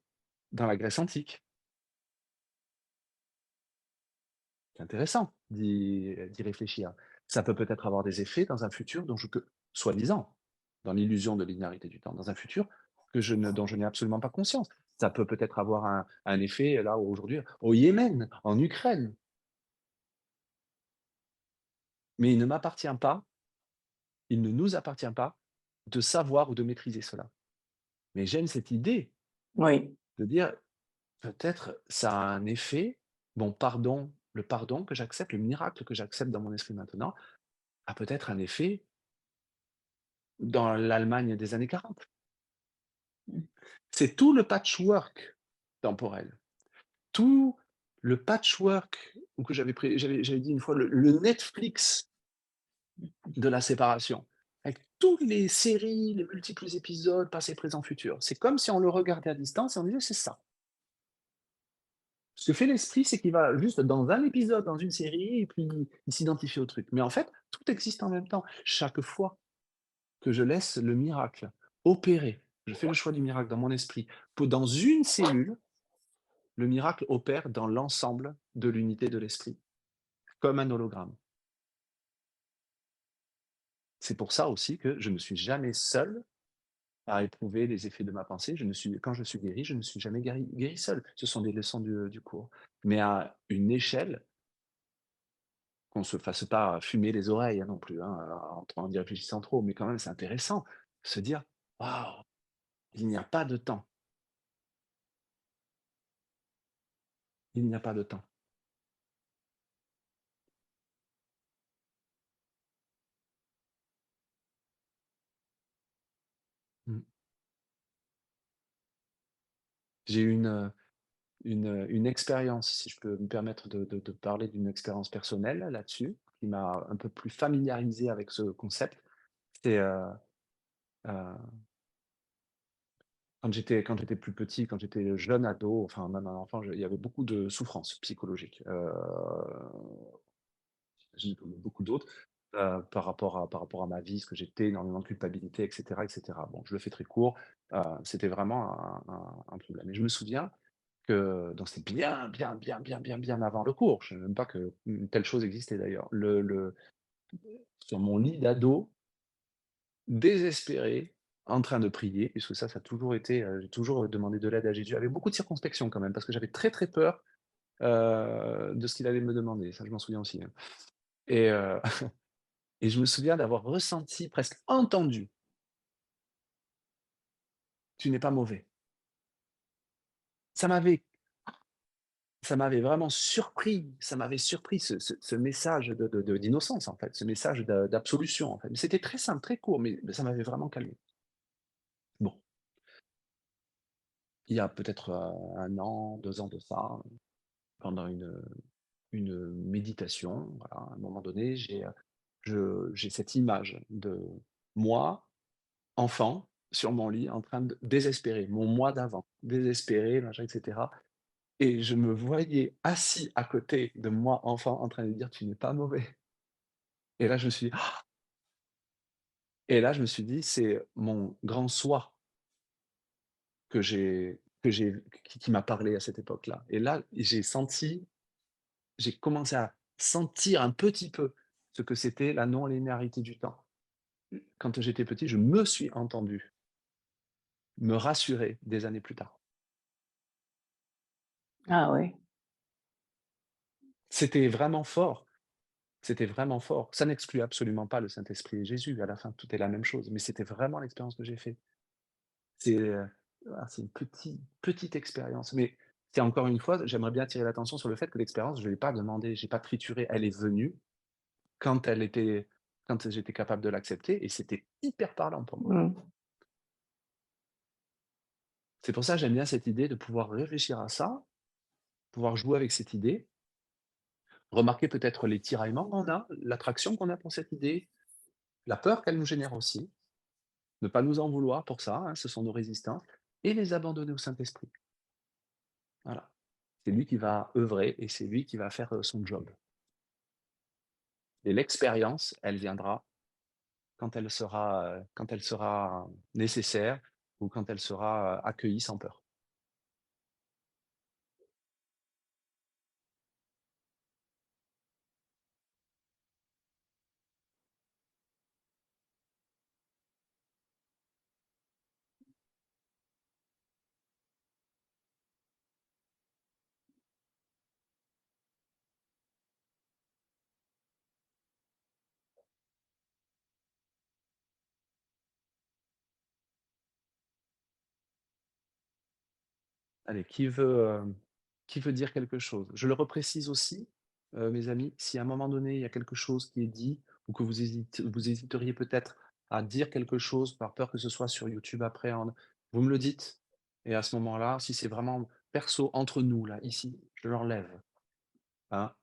dans la Grèce antique. C'est intéressant d'y réfléchir. Ça peut peut-être avoir des effets dans un futur soi-disant, dans l'illusion de linéarité du temps, dans un futur dont je n'ai absolument pas conscience. Ça peut peut-être avoir un effet, là, aujourd'hui, au Yémen, en Ukraine. Mais il ne nous appartient pas de savoir ou de maîtriser cela. Mais j'aime cette idée Oui. de dire, peut-être ça a un effet, le pardon que j'accepte, le miracle que j'accepte dans mon esprit maintenant, a peut-être un effet dans l'Allemagne des années 40. Mmh. C'est tout le patchwork temporel, tout le patchwork ou que j'avais dit une fois le Netflix de la séparation, avec toutes les séries, les multiples épisodes, passé, présent, futur. C'est comme si on le regardait à distance et on disait: «C'est ça». Ce que fait l'esprit, c'est qu'il va juste dans un épisode, dans une série et puis il s'identifie au truc. Mais en fait, tout existe en même temps. Chaque fois que je laisse le miracle opérer, je fais le choix du miracle dans mon esprit, dans une cellule, le miracle opère dans l'ensemble de l'unité de l'esprit, comme un hologramme. C'est pour ça aussi que je ne suis jamais seul à éprouver les effets de ma pensée. Quand je suis guéri, je ne suis jamais guéri seul. Ce sont des leçons du cours. Mais à une échelle, qu'on ne se fasse pas fumer les oreilles, hein, non plus, hein, en y réfléchissant trop, mais quand même, c'est intéressant. Se dire: «Waouh, il n'y a pas de temps, il n'y a pas de temps». Mmh. J'ai eu une expérience, si je peux me permettre de parler d'une expérience personnelle là-dessus, qui m'a un peu plus familiarisé avec ce concept. C'est, heu, quand j'étais plus petit, quand j'étais jeune ado, enfin même un enfant, il y avait beaucoup de souffrances psychologiques, j'imagine comme beaucoup d'autres, par rapport à ma vie, ce que j'étais, énormément de culpabilité et cetera et cetera. Bon, je le fais très court, c'était vraiment un problème et je me souviens que donc c'était bien, bien, bien, bien, bien, bien avant le cours. Je ne savais même pas qu'une telle chose existait d'ailleurs. Sur mon lit d'ado, désespéré, en train de prier, puisque ça a toujours été, j'ai toujours demandé de l'aide à Jésus, avec beaucoup de circonspection quand même, parce que j'avais très, très peur, de ce qu'il allait me demander. Ça, je m'en souviens aussi, hein et et je me souviens d'avoir ressenti, presque entendu: «Tu n'es pas mauvais». Ça m'avait ça m'avait vraiment surpris, ça m'avait surpris ce message d'innocence, en fait, ce message d'absolution, en fait. Mais c'était très simple, très court, mais ça m'avait vraiment calmé. Bon, il y a peut-être, 1 an, 2 ans de ça, pendant une méditation, voilà, à un moment donné, j'ai cette image de moi, enfant, sur mon lit, en train de désespéré, mon moi d'avant, désespéré, machin, et cetera. Et je me voyais assis à côté de moi, enfant, en train de dire: «Tu n'es pas mauvais». Et là, je me suis dit ah! Et là, je me suis dit: «C'est mon grand soi que j'ai qui m'a parlé à cette époque-là». Et là, j'ai commencé à sentir un petit peu ce que c'était la non-linéarité du temps. Quand j'étais petit, je me suis entendu me rassurer des années plus tard. Ah oui. C'était vraiment fort, c'était vraiment fort. Ça n'exclut absolument pas le Saint-Esprit et Jésus, à la fin, tout est la même chose, mais c'était vraiment l'expérience que j'ai fait. C'est, c'est une petite expérience, mais c'est encore une fois, j'aimerais bien attirer l'attention sur le fait que l'expérience, je ne l'ai pas demandée, j'ai pas trituré, elle est venue quand elle était quand j'étais capable de l'accepter et c'était hyper parlant pour moi. Mmh. C'est pour ça que j'aime bien cette idée de pouvoir réfléchir à ça, pouvoir jouer avec cette idée, remarquer peut-être les tiraillements qu'on a, l'attraction qu'on a pour cette idée, la peur qu'elle nous génère aussi, ne pas nous en vouloir pour ça, hein, ce sont nos résistances, et les abandonner au Saint-Esprit. Voilà. C'est lui qui va œuvrer et c'est lui qui va faire, son job. Et l'expérience, elle viendra quand elle sera nécessaire ou quand elle sera, accueillie sans peur. Allez, qui veut dire quelque chose? Je le reprécise aussi, mes amis, si à un moment donné, il y a quelque chose qui est dit ou que vous hésiteriez peut-être à dire quelque chose par peur que ce soit sur YouTube après vous me le dites et à ce moment-là, si c'est vraiment perso entre nous là, ici, je l'enlève, hein.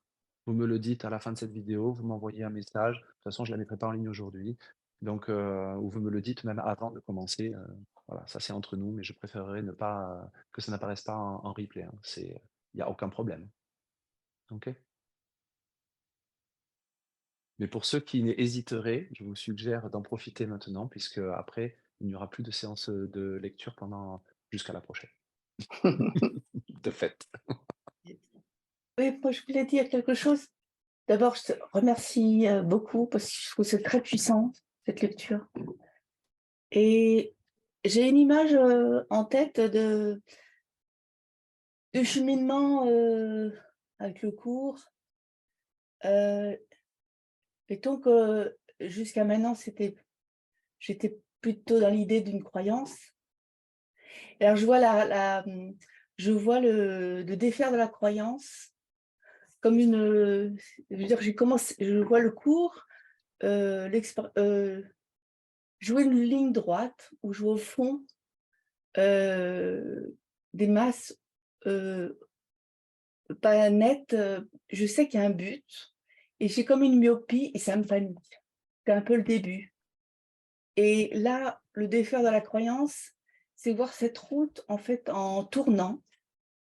Vous me le dites à la fin de cette vidéo, vous m'envoyez un message. De toute façon, je ne la mettrai pas en ligne aujourd'hui. Donc, ou vous me le dites même avant de commencer. Voilà, ça c'est entre nous, mais je préférerais ne pas que ça n'apparaisse pas en replay, hein. Il y a aucun problème. OK? Mais pour ceux qui hésiteraient, je vous suggère d'en profiter maintenant puisque après, il n'y aura plus de séance, de lecture jusqu'à la prochaine. De fait. Oui, moi je voulais dire quelque chose. D'abord, je te remercie, beaucoup parce que je trouve que c'est très puissant, cette lecture et j'ai une image, en tête du cheminement, avec le cours. Heu, Mettons que jusqu'à maintenant, j'étais plutôt dans l'idée d'une croyance. Et alors je vois le défaire de la croyance comme je veux dire, je vois le cours, l'expér jouer une ligne droite où je vois au fond, heu, des masses, heu, pas nettes, je sais qu'il y a un but et j'ai comme une myopie et ça me panique. C'est un peu le début et là, le défaire de la croyance, c'est voir cette route en fait en tournant.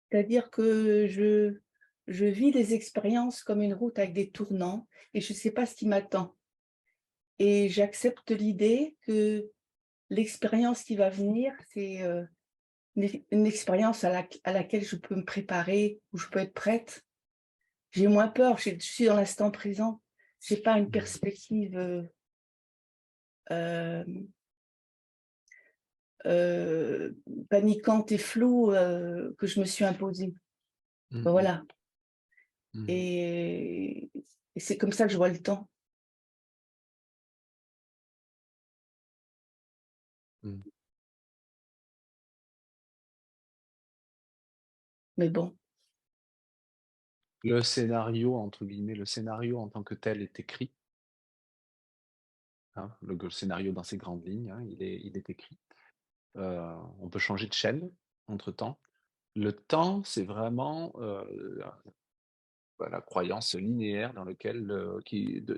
C'est-à-dire que je vis les expériences comme une route avec des tournants et je ne sais pas ce qui m'attend et j'accepte l'idée que l'expérience qui va venir, c'est, une expérience à laquelle je peux me préparer, où je peux être prête. J'ai moins peur, je suis dans l'instant présent. C'est pas une Mmh. perspective, hem, paniquante et floue, que je me suis imposée. Mmh mh. Voilà Mmh. et et c'est comme ça que je vois le temps. Mmh. Mais bon. Le scénario, entre guillemets, le scénario en tant que tel est écrit, hein, le scénario dans ses grandes lignes, hein, il est écrit. On peut changer de chaîne entre-temps. Le temps, c'est vraiment, la croyance linéaire dans lequel,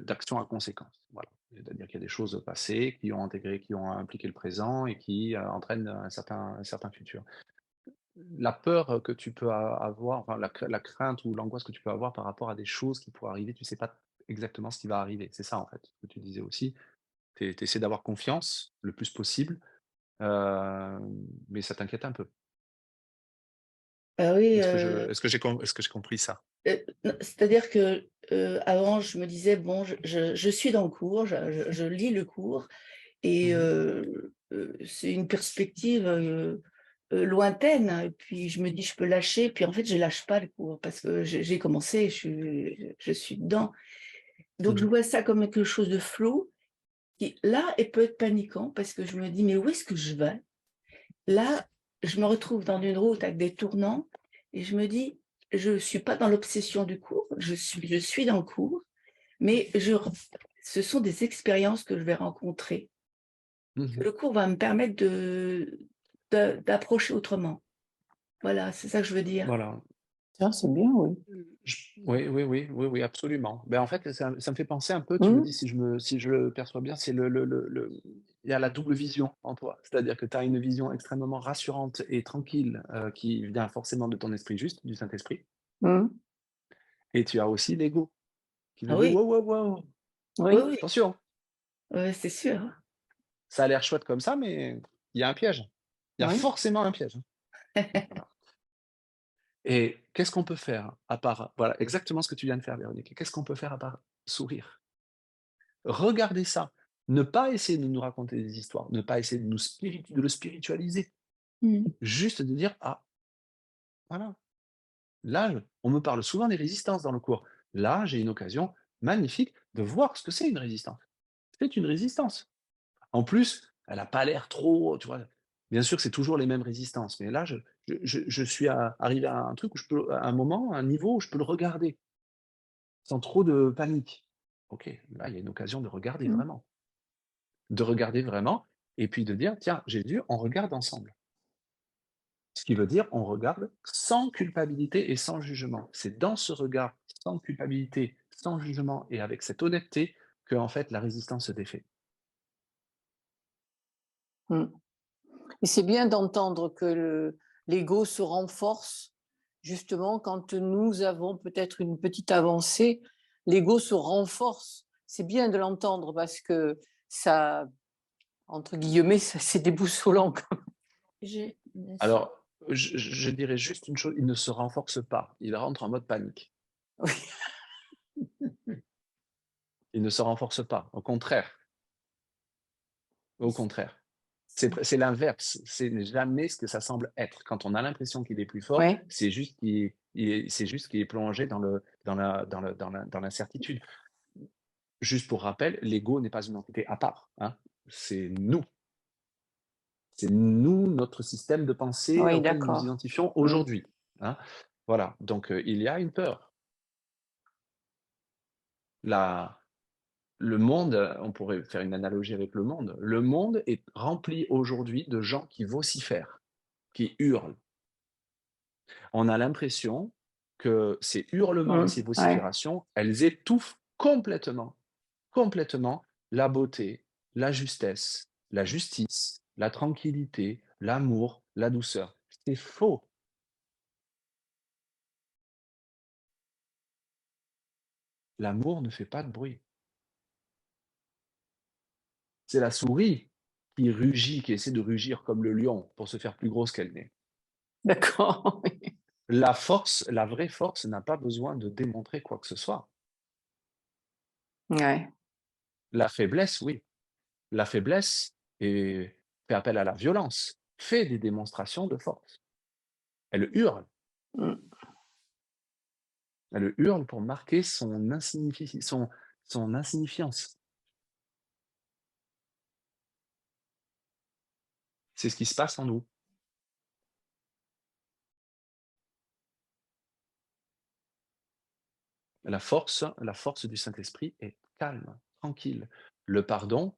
d'action à conséquence, voilà. C'est-à-dire qu'il y a des choses passées qui ont impliqué le présent et qui, entraînent un certain futur. La peur que tu peux avoir, enfin la crainte ou l'angoisse que tu peux avoir par rapport à des choses qui pourraient arriver, tu sais pas exactement ce qui va arriver. C'est ça, en fait, ce que tu disais aussi. Tu essaies d'avoir confiance le plus possible, mais ça t'inquiète un peu. Bah oui, Est-ce que j'ai compris ça? non, c'est-à-dire que, avant je me disais: «Bon, je suis dans le cours, je lis le cours et Mmh. c'est une perspective, lointaine et puis je me dis: "Je peux lâcher", puis en fait je lâche pas le cours parce que j'ai commencé, je suis dedans. Donc je Mmh. vois ça comme quelque chose de flou qui là et peut être paniquant parce que je me dis: «Mais où est-ce que je vais?» Là, je me retrouve dans une route avec des tournants et je me dis: «Je ne suis pas dans l'obsession du cours, je suis dans le cours, mais ce sont des expériences que je vais rencontrer. Mmh. Le cours va me permettre d'approcher autrement». Voilà, c'est ça que je veux dire. Voilà. Ça, c'est bien, oui. Oui, oui, oui, oui, oui, absolument. Ben, en fait, ça me fait penser un peu, tu me Mmh. dis si je le perçois bien, c'est il y a la double vision en toi. C'est-à-dire que tu as une vision extrêmement rassurante et tranquille, qui vient forcément de ton esprit juste, du Saint-Esprit, Mmh. et tu as aussi l'ego qui te Ah dit: oui, «Wow, wow, wow, oui, Oui. oui, attention, c'est sûr. ça a l'air chouette comme ça, mais il y a un piège. Il y a Oui. forcément un piège», hein. Voilà. Et qu'est-ce qu'on peut faire à part voilà, exactement ce que tu viens de faire, Véronique. Qu'est-ce qu'on peut faire à part sourire? Regarder ça. Ne pas essayer de nous raconter des histoires, ne pas essayer de le spiritualiser. Mmh. Juste de dire: «Ah, voilà, là, on me parle souvent des résistances dans le cours. Là, j'ai une occasion magnifique de voir ce que c'est une résistance. C'est une résistance. En plus, elle a pas l'air trop, tu vois? Bien sûr que c'est toujours les mêmes résistances, mais là, je suis arrivé à un truc où je peux à un moment, à un niveau où je peux le regarder sans trop de panique. OK, là, il y a une occasion de regarder Mmh. vraiment. De regarder vraiment et puis de dire: «Tiens, Jésus, on regarde ensemble». Ce qui veut dire, on regarde sans culpabilité et sans jugement. C'est dans ce regard sans culpabilité, sans jugement et avec cette honnêteté que en fait, la résistance se défait. Mmh. Et c'est bien d'entendre que l'ego se renforce, justement, quand nous avons peut-être une petite avancée, l'ego se renforce. C'est bien de l'entendre parce que ça, entre guillemets, ça c'est déboussolant. Bien sûr. Alors, je dirais juste une chose, il ne se renforce pas, il rentre en mode panique. Oui. Il ne se renforce pas, au contraire, au contraire. Mmh. C'est l'inverse, c'est jamais ce que ça semble être. Quand on a l'impression qu'il est plus fort, Ouais. c'est juste qu'il est plongé dans l'incertitude. Juste pour rappel, l'ego n'est pas une entité à part, hein. C'est nous. C'est nous, notre système de pensée Oui, auquel nous nous d'accord. identifions Mmh. aujourd'hui, hein. Voilà, donc il y a une peur. La Le monde, on pourrait faire une analogie avec le monde. Le monde est rempli aujourd'hui de gens qui vocifèrent, qui hurlent. On a l'impression que ces hurlements et Mmh. ces Ouais. vociférations, elles étouffent complètement la beauté, la justesse, la justice, la tranquillité, l'amour, la douceur. C'est faux. L'amour ne fait pas de bruit. C'est la souris qui rugit, qui essaie de rugir comme le lion pour se faire plus grosse qu'elle n'est. D'accord. Oui. La force, la vraie force n'a pas besoin de démontrer quoi que ce soit. Ouais. La faiblesse, oui. La faiblesse fait appel à la violence, fait des démonstrations de force. Elle hurle. Mmh. Elle hurle pour marquer son insignifiance. C'est ce qui se passe en nous. La force du Saint-Esprit est calme, tranquille. Le pardon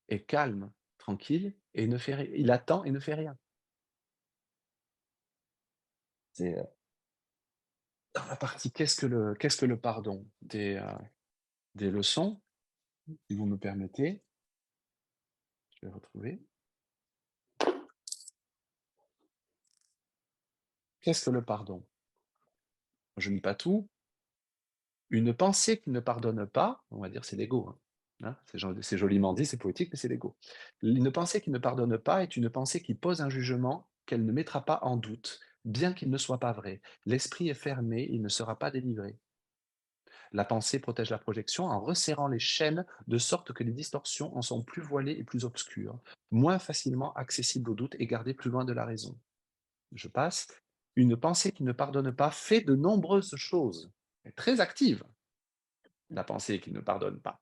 est calme, tranquille et ne fait il attend et ne fait rien. C'est, dans la partie qu'est-ce que le pardon? Des leçons, si vous me permettez, je vais retrouver. Qu'est-ce que le pardon? Je ne nie pas tout. Une pensée qui ne pardonne pas, on va dire c'est l'ego, hein. Hein, c'est joliment dit, c'est poétique, mais c'est l'ego. Une pensée qui ne pardonne pas est une pensée qui pose un jugement qu'elle ne mettra pas en doute, bien qu'il ne soit pas vrai. L'esprit est fermé, il ne sera pas délivré. La pensée protège la projection en resserrant les chaînes de sorte que les distorsions en sont plus voilées et plus obscures, moins facilement accessibles au doute et gardées plus loin de la raison. Je passe. Une pensée qui ne pardonne pas fait de nombreuses choses. Elle est très active, la pensée qui ne pardonne pas.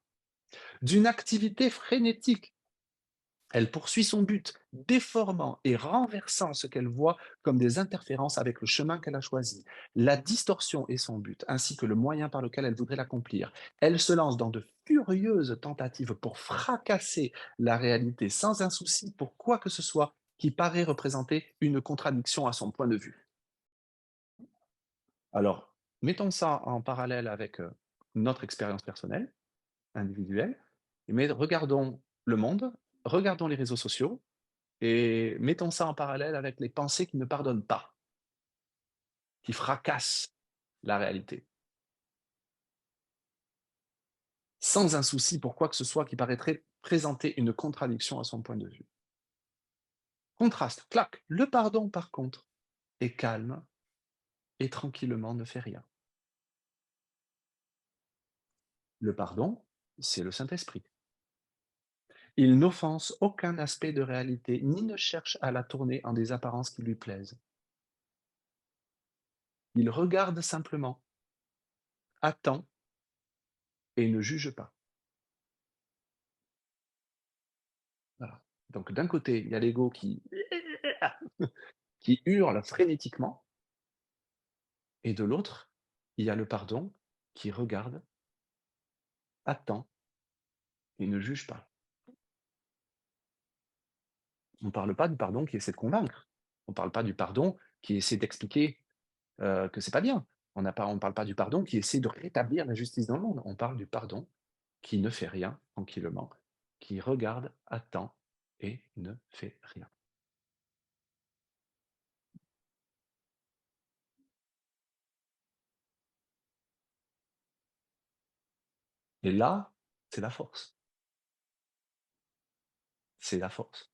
D'une activité frénétique. Elle poursuit son but, déformant et renversant ce qu'elle voit comme des interférences avec le chemin qu'elle a choisi. La distorsion est son but, ainsi que le moyen par lequel elle voudrait l'accomplir. Elle se lance dans de furieuses tentatives pour fracasser la réalité sans un souci pour quoi que ce soit qui paraît représenter une contradiction à son point de vue. Alors, mettons ça en parallèle avec notre expérience personnelle, individuelle, mais regardons le monde, regardons les réseaux sociaux, et mettons ça en parallèle avec les pensées qui ne pardonnent pas, qui fracassent la réalité, sans un souci pour quoi que ce soit qui paraîtrait présenter une contradiction à son point de vue. Contraste, clac. Le pardon, par contre, est calme et tranquillement ne fait rien. Le pardon, c'est le Saint-Esprit. Il n'offense aucun aspect de réalité, ni ne cherche à la tourner en des apparences qui lui plaisent. Il regarde simplement, attend et ne juge pas. Voilà. Donc d'un côté, il y a l'ego qui hurle frénétiquement, et de l'autre, il y a le pardon qui regarde, attend et ne juge pas. On ne parle pas du pardon qui essaie de convaincre. On ne parle pas du pardon qui essaie d'expliquer que c'est pas bien. On ne parle pas du pardon qui essaie de rétablir la justice dans le monde. On parle du pardon qui ne fait rien tranquillement, qui regarde, attend et ne fait rien. Et là, c'est la force. C'est la force.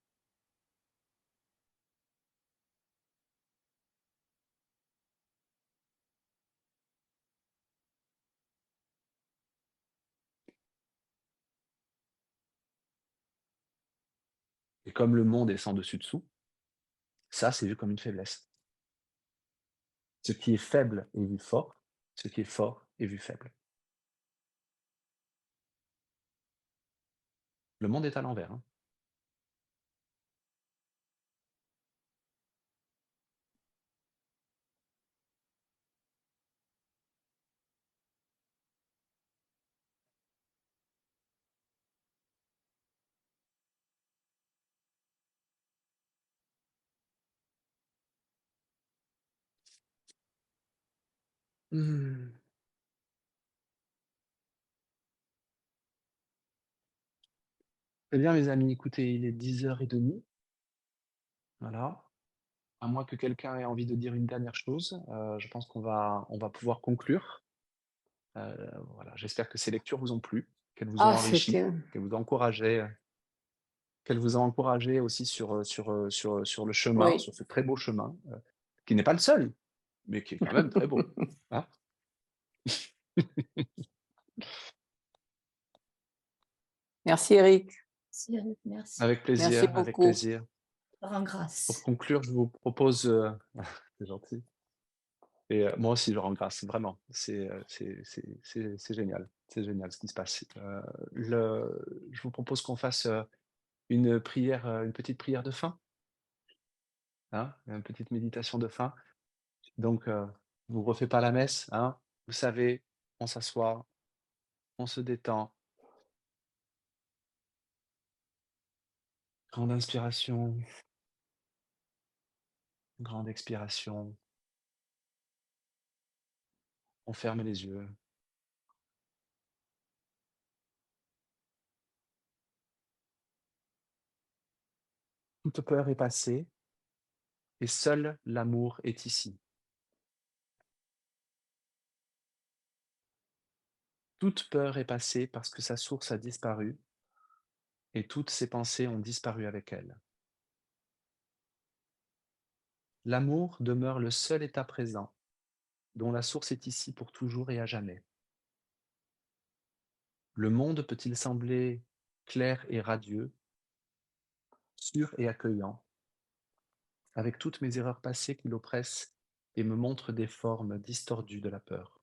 Et comme le monde est sans dessus-dessous, ça, c'est vu comme une faiblesse. Ce qui est faible est vu fort, ce qui est fort est vu faible. Le monde est à l'envers, hein. Mmh. Très bien, mes amis, écoutez, il est 10h30. Voilà. À moins que quelqu'un ait envie de dire une dernière chose, je pense qu'on va pouvoir conclure. Voilà, j'espère que ces lectures vous ont plu, qu'elles vous ont Ah, enrichi, c'était qu'elles vous ont encouragé aussi sur le chemin, oui. sur ce très beau chemin, qui n'est pas le seul, mais qui est quand même très beau, hein? Merci Eric. Merci. Avec Merci plaisir, avec beaucoup. plaisir. Rends Pour grâce. conclure, je vous propose, c'est gentil. Et moi aussi, je rends grâce, vraiment. C'est génial. C'est génial ce qui se passe. Je vous propose qu'on fasse, une prière, une petite prière de fin, hein, une petite méditation de fin. Donc, je vous refais pas la messe, hein. Vous savez, on s'assoit, on se détend. Grande inspiration, grande expiration. On ferme les yeux. Toute peur est passée et seul l'amour est ici. Toute peur est passée parce que sa source a disparu et toutes ses pensées ont disparu avec elle. L'amour demeure le seul état présent, dont la source est ici pour toujours et à jamais. Le monde peut-il sembler clair et radieux, sûr et accueillant, avec toutes mes erreurs passées qui l'oppressent et me montrent des formes distordues de la peur.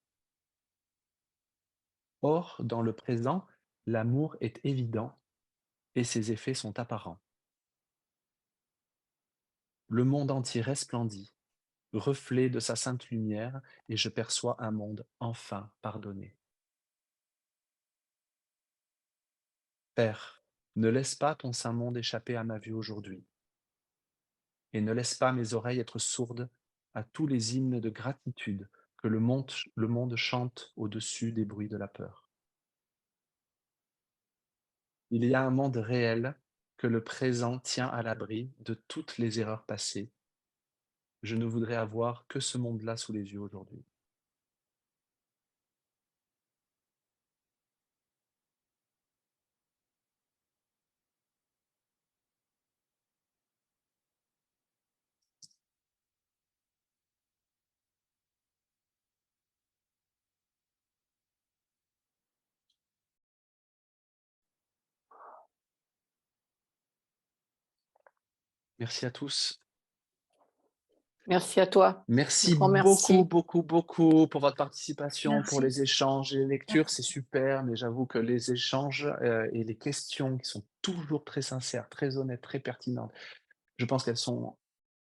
Or, dans le présent, l'amour est évident et ses effets sont apparents. Le monde entier resplendit, reflet de sa sainte lumière, et je perçois un monde enfin pardonné. Père, ne laisse pas ton saint monde échapper à ma vue aujourd'hui, et ne laisse pas mes oreilles être sourdes à tous les hymnes de gratitude que le monde chante au-dessus des bruits de la peur. Il y a un monde réel que le présent tient à l'abri de toutes les erreurs passées. Je ne voudrais avoir que ce monde-là sous les yeux aujourd'hui. Merci à tous. Merci à toi. Merci Grand beaucoup, merci. beaucoup, beaucoup pour votre participation, pour Merci. les échanges et les lectures. C'est super, mais j'avoue que les échanges et les questions qui sont toujours très sincères, très honnêtes, très pertinentes, je pense qu'elles sont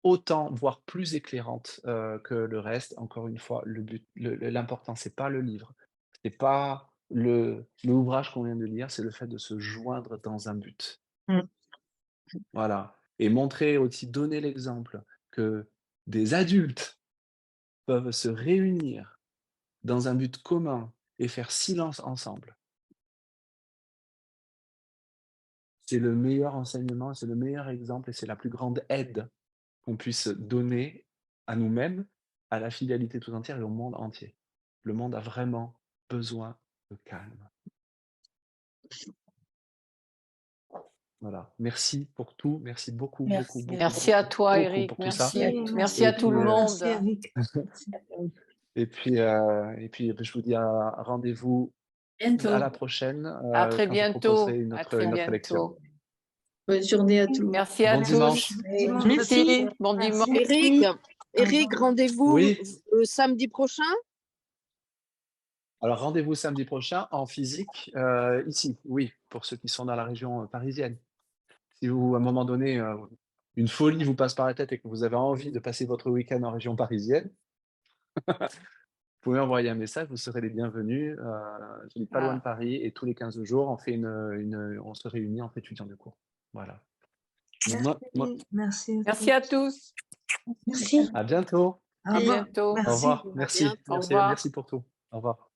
autant, voire plus éclairantes que le reste. Encore une fois, l'important, c'est pas le livre, c'est pas l'ouvrage qu'on vient de lire, c'est le fait de se joindre dans un but. Mm. Voilà. Et montrer aussi, donner l'exemple que des adultes peuvent se réunir dans un but commun et faire silence ensemble. C'est le meilleur enseignement, c'est le meilleur exemple et c'est la plus grande aide qu'on puisse donner à nous-mêmes, à la fidélité tout entière et au monde entier. Le monde a vraiment besoin de calme. Voilà. Merci pour tout. Merci beaucoup, beaucoup, Merci. beaucoup, Merci à beaucoup, toi, beaucoup Eric. pour tout ça. Merci à Et tout puis, le Merci, monde. Eric. et puis, je vous dis rendez-vous à Bientôt. la prochaine À très quand je proposerai bientôt. À très une autre lecture. bientôt. Bonne journée à tout le monde. Merci à Bon tous. dimanche. Dimanche. Merci. Bon dimanche. Eric, Eric, rendez-vous Oui. samedi prochain? Alors, rendez-vous samedi prochain en physique, ici, oui, pour ceux qui sont dans la région parisienne. Si vous, à un moment donné, une folie vous passe par la tête et que vous avez envie de passer votre week-end en région parisienne, vous pouvez envoyer un message, vous serez les bienvenus. Je n'habite pas loin de Paris et tous les 15 jours, on se réunit entre étudiants de cours. Voilà. Merci. Merci à tous. Merci. À bientôt. Au À revoir. bientôt. Au revoir. Merci. bientôt. Au Merci. revoir. Merci pour tout. Au revoir.